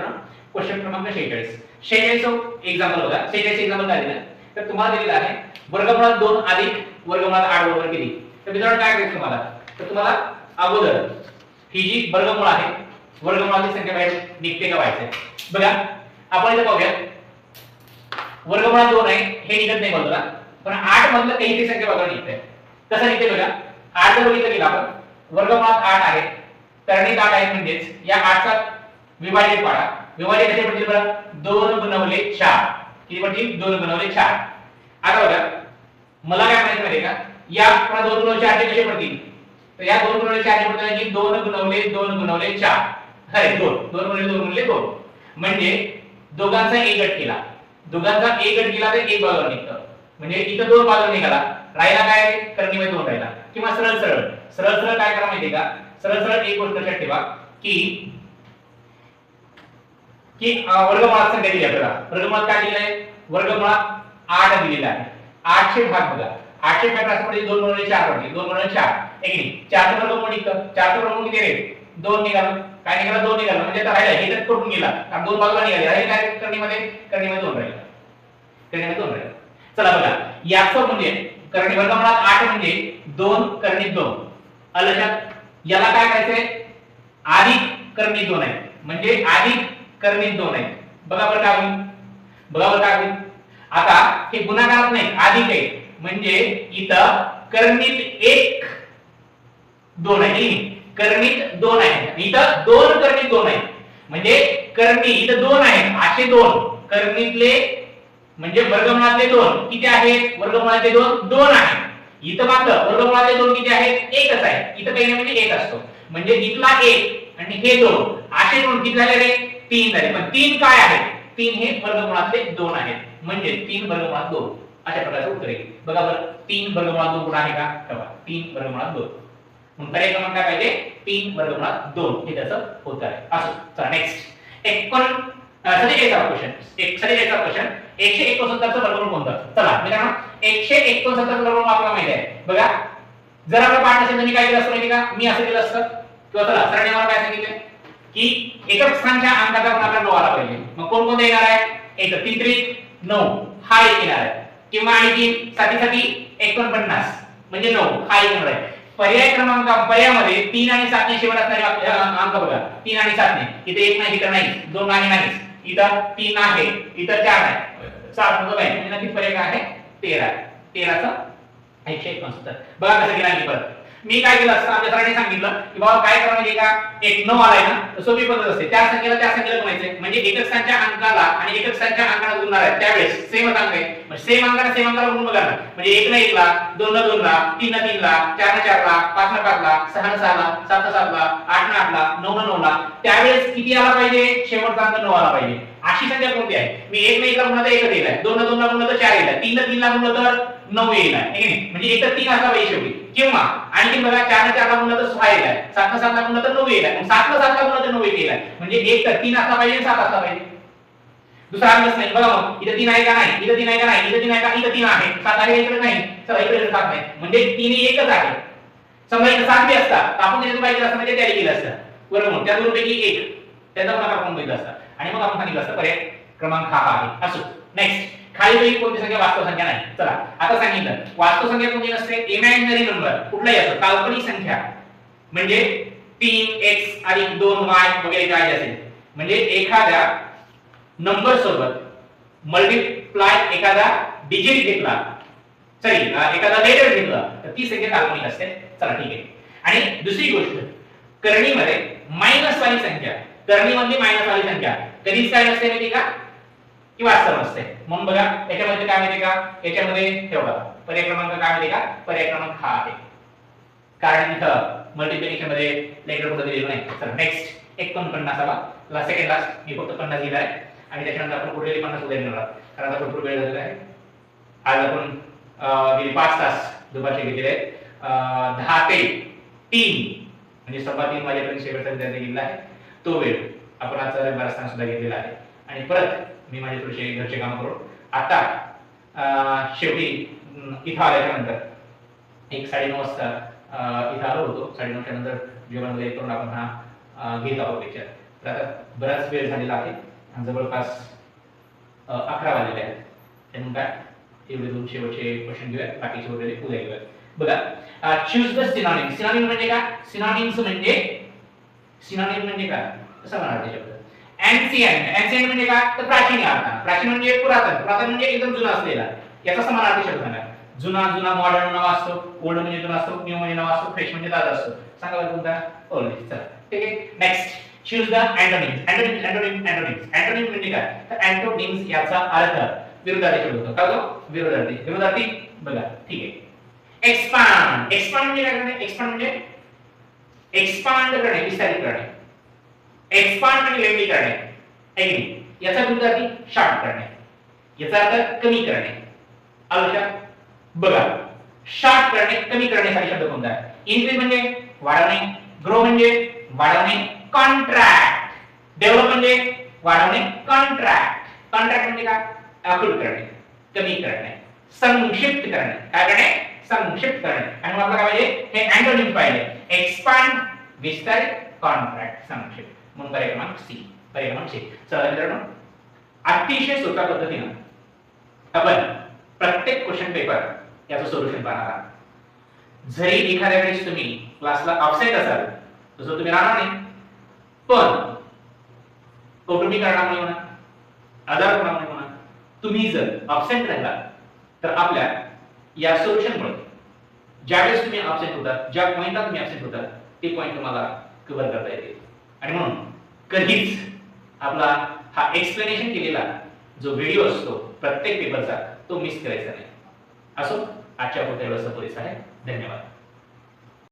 क्वेश्चन क्रमांक 46 एक्झाम्पल बघा. 46 एक्झाम्पल काय दिलं? तर तुम्हाला दिलेलं आहे वर्गमुळात 2 अधिक वर्गमुळात 8 बरोबर किती? तर मित्रांनो काय करायचं तुम्हाला? तर तुम्हाला अगोदर ही जी वर्गमूळ आहे वर्गमुळाची संख्या बाहेर निघते का व्हायचं बघा. आपण इथे पाहूया. वर्गमुळात 2 आहे हे निघत नाही बाजूला, पण 8 मधलं काही संख्या बाजूला निघते. कसं निघते बघा. 8 जर बघितलं गेलं आपण वर्गमुळात 8 आहे, करणीत 8 आहे म्हणजेच या 8 चा विभाजित पाडा. विभाजित कसे पडतील बरं? 2 गुणवले 4. किती पडतील? 2 गुणवले 4. आता बघा मला काय म्हणायचं माहिती का? या 2 गुणवले 4 कसे पडतील? तर या 2 गुणवले 4 चे पडतील की 2 गुणवले 4. अरे 2 गुणवले 2 म्हणजे दोघांचा एक गट केला. दोघांचा एक गट केला तर एक बाजूला निघतं. म्हणजे इथं 2 बाजूला निघाला. राहिला काय? करणीमध्ये 2 राहिला. किंवा सरळ सरळ काय करा माहिती का? सरळ एक गोष्ट लक्षात ठेवा की वर्गमुळात संख्या दिली आपल्याला. वर्गमुळात काय दिलेलं आहे? वर्गमुळात 8 दिलेला आहे. 8 चे भाग बघा. 8 चे भाग असं म्हणजे 2 गुणिले 4 पडतील. 2 गुणिले 4 एक नाही. 4 चं वर्गमूळ निघतं. 4 चं वर्गमूळ किती रे? 2 निघालं. काय निघालं? 2 निघालं. म्हणजे आता राहिला हे तर कटून गेला. कारण 2 बाजूला निघाले. राहिले काय? करणीमध्ये 2 राहिला. करणीमध्ये 2 राहिला. चला बघा याचं म्हणजे करणी वर्गमुळात 8 म्हणजे 2 करणीत 2. लक्षात याला काय करायचंय? अधिक करणीत 2 आहे. म्हणजे अधिक करणीत 2 आहे. बघा बरं काय होईल? आता हे गुणाकारात नाही अधिक आहे. म्हणजे इथं करणीत 1 2 आहे. करणीत 2 आहे. इथं 2 करणीत 2 आहे. म्हणजे करणी इथं 2 आहेत. असे 2 करणीतले म्हणजे वर्गमुळातले 2 किती आहेत? वर्गमुळातले 2 आहेत. इथं मात्र वर्गमुळातले 2 किती आहेत? एकच आहे. इथं काही नाही म्हणजे 1 असतो. म्हणजे इथला 1 आणि हे 2 असे 2 किती झाले रे? 3 झाले. पण 3 काय आहेत? 3 हे वर्गमुळातले 2 आहेत. म्हणजे 3 वर्गमुळात 2 अशा प्रकारचं उत्तर येईल. बघा बरं 3 वर्गमुळात 2 कुठे आहे का? बघा 3 वर्गमुळात 2. मग पर्याय क्रमांक काय पाहिजे? 3 वर्गमुळात 2 हे त्याचं उत्तर आहे. असो चला नेक्स्ट 47वा क्वेश्चन. 47वा क्वेश्चन 169 चं वर्गमूळ कोणतं? चला मित्रांनो 169 चं वर्गमूळ आपल्याला माहिती आहे. बघा जर आपला पाठ नसेल तर मी काय केलं असतं माहिती का? मी असं केलं असतं किंवा चला सरांनी मला काय सांगितलं की एकक स्थानच्या अंकाचा पण आपल्याला 9 आला पाहिजे. मग कोण येणार आहे? 1 3 3 9 हा एक येणार आहे. किंवा आणखी 49 म्हणजे 9 हा एक येणार आहे. पर्याय क्रमांक पर्यायामध्ये 3 आणि 7 ने शेवट असणारे अंक बघा. 3 आणि 7 ने इथे 1 नाही, इथं नाही, 2 नाही, इथं 3 आहे, इथं 4 आहे, 7 नको आहे. म्हणजे नक्कीच पर्याय काय आहे? 13. 13 चा 169. बघा कसं केलं आणखी परत. मी काय केलं असतं, आमच्या सरांनी सांगितलं की बाबा काय करा म्हणजे का एक 9 आलाय ना तर सोपी पद्धत असते, त्या संख्येला गुणायचे म्हणजे एकक संख्या अंकाला आणि एकक संख्या अंकाला गुणणार आहे त्यावेळेस सेमच अंक आहे, म्हणजे सेम अंकाला गुणून बघा ना, म्हणजे 1 ला 1 ला, 2 ला 2 ला, 3 ला 3 ला, 4 ला 4 ला, 5 ला 5 ला, 6 ला 6 ला, 7 ला 7 ला, 8 ला 8 ला, 9 ला 9 ला, त्यावेळेस किती आला पाहिजे, शेवटचा अंक 9 आला पाहिजे. अशी संख्या कोणती आहे, मी 1 ला 1 ला गुणला तर 1 येईल, 2 ला 2 ला गुणला तर 4 येईल, 3 ला 3 ला गुणला तर 9 येईल, ठीक आहे, म्हणजे 1 तर 3 असला पाहिजे शेवटी, किंवा आणखी बघा 4 ला 4 ला गुणला तर 6 येईल, 7 ला 7 ला गुणला तर 9 येईल, 7 ला 7 ला गुणला तर 9 येईल, म्हणजे 1 तर 3 असला पाहिजे 7 असला पाहिजे. दुसरा अंकच नाही बघा, मग इथे 3 आहे का नाही, इथे 3 आहे का नाही, इथे 3 आहे का, इथे 3 आहे, 7 आहे इकडे नाही, चला इकडे 7 नाही, म्हणजे 3 एकच आहे. समजा इथे 7 बी असता तर आपण त्याच्यात पाहिजे असतं म्हणजे त्याला केलं असतं, बरोबर, त्या दोनपैकी एक त्याचा गुणाकार आपण बघितला असता आणि मग आपण सांगितलं असतं पर्याय क्रमांक हा आहे. असो, नेक्स्ट खालील कोणती संख्या वास्तव संख्या नाही. चला आता सांगितलं वास्तव संख्या कोणती नसते, इमॅजिनरी नंबर कुठलाही असो, काल्पनिक संख्या म्हणजे 3x अधिक 2y वगैरे काय असेल, म्हणजे एखाद्या नंबर सोबत मल्टिप्लाय एखादा डिजिट घेतला, सॉरी एखादा लेटर घेतला तर ती संख्या काल्पनिक असते. चला ठीक आहे. आणि दुसरी गोष्ट, करणीमध्ये मायनस वाली संख्या, करणीमधली मायनस वाली संख्या कधीच काय नसते माहिती का, की वास्तव नसते. म्हणून बघा याच्यामध्ये काय माहिती का, याच्यामध्ये ठेवला पर्याय क्रमांक काय माहिती का, पर्याय क्रमांक हा आहे, कारण इथं मल्टिप्लिकेशन मध्ये लेटर कुठे दिलेलं नाही. चला नेक्स्ट 49 आला, सेकंड लास्ट मी फक्त 50 लिहिला आहे आणि त्याच्यानंतर आपण पुढे 50 उद्या घेणार आहोत, कारण आता भरपूर वेळ झालेला आहे. आज आपण गेली 5 तास दुपारचे घेतलेले आहेत, 10 ते 3 म्हणजे सव्वा 3 वाजेपर्यंत शेवटचा विद्यार्थी गेलेला आहे, तो वेळ आपण आज रविवार असताना सुद्धा घेतलेला आहे. आणि परत मी माझे थोडेसे घरचे काम करू. आता शेवटी इथं आल्याच्या नंतर एक 9:30 वाजता इथं आलो होतो, 9:30च्या नंतर जेवण वगैरे करून आपण हा घेत आहोत लेक्चर. तर आता बराच वेळ झालेला आहे, जवळपास 11 वाजलेले आहेत, म्हणून काय एवढे दोन शेवटचे क्वेश्चन घेऊया, बाकीचे वगैरे उद्या घेऊया. बघा चूज द सिनोनिम. सिनोनिम म्हणजे काय, सिनोनिम्स म्हणजे सिनोनिम म्हणजे काय कसं म्हणाल ते शब्द, एन्शियंट. एन्शियंट म्हणजे काय, तर प्राचीन अर्थ, प्राचीन म्हणजे पुरातन, पुरातन म्हणजे एकदम जुना असलेला, याचा समानार्थी शब्द सांगा. जुना, जुना मॉडर्न नाव असतो, ओल्ड म्हणजे जुना असतो, न्यू म्हणजे नाव असतो, फ्रेश म्हणजे ताजा असतो. सांगा बरं कोणता, ओल्ड. चला ठीक आहे. Next choose the antonyms. Antonyms antonyms antonyms antonym म्हणजे काय, तर अँटोनिम्स याचा अर्थ विरुद्धार्थी शब्द होतो. काय होतो, विरुद्धार्थी. विरुद्धार्थी बघा ठीक आहे. एक्सपांड. एक्सपांड म्हणजे काय करणे, एक्सपांड म्हणजे एक्सपांड करणे, विस्तारित करणे. एक्सपांड म्हणजे लेंदी करणे, एग्री. याचा विरुद्धार्थी शॉर्ट करणे, याचा अर्थ कमी करणे. आलं बघा, शॉर्ट करणे, कमी करण्यासाठी शब्द कोणता आहे, इन्क्रीज म्हणजे वाढवणे, ग्रो म्हणजे वाढवणे, कॉन्ट्रॅक्ट. डेव्हलप म्हणजे वाढवणे, कॉन्ट्रॅक्ट. कॉन्ट्रॅक्ट म्हणजे काय, अखूड करणे, कमी करणे, संक्षिप्त करणे. काय करणे, संक्षिप्त करणे. आणि मग आपल्याला काय पाहिजे, हे अँटोनिम पाहिजे, एक्सपांड विस्तारित, कॉन्ट्रॅक्ट संक्षिप्त. म्हणून पर्याय क्रमांक सी, पर्याय क्रमांक सी. चला मित्रांनो, अतिशय सोप्या पद्धतीने आपण प्रत्येक क्वेश्चन पेपर याचं सोल्युशन पाहणार आहात. जरी एखाद्या वेळेस तुम्ही क्लासला अब्सेंट असाल तसं तुम्ही राहणार नाही, पण कौटुंबिक कारणामुळे म्हणा, आजारपणामुळे म्हणा, तुम्ही जर अब्सेंट राहिला तर आपल्या या सोल्युशनमुळे ज्यावेळेस तुम्ही अब्सेंट होता, ज्या पॉइंटला तुम्ही अब्सेंट होता, ते पॉइंट तुम्हाला कव्हर करता येतील. आणि म्हणून कधीच आपला हा एक्सप्लेनेशन केलेला जो व्हिडिओ असतो प्रत्येक पेपरचा तो मिस करायचा नाही. असो, आजच्या पुरता एवढं पुरेसं आहे. धन्यवाद.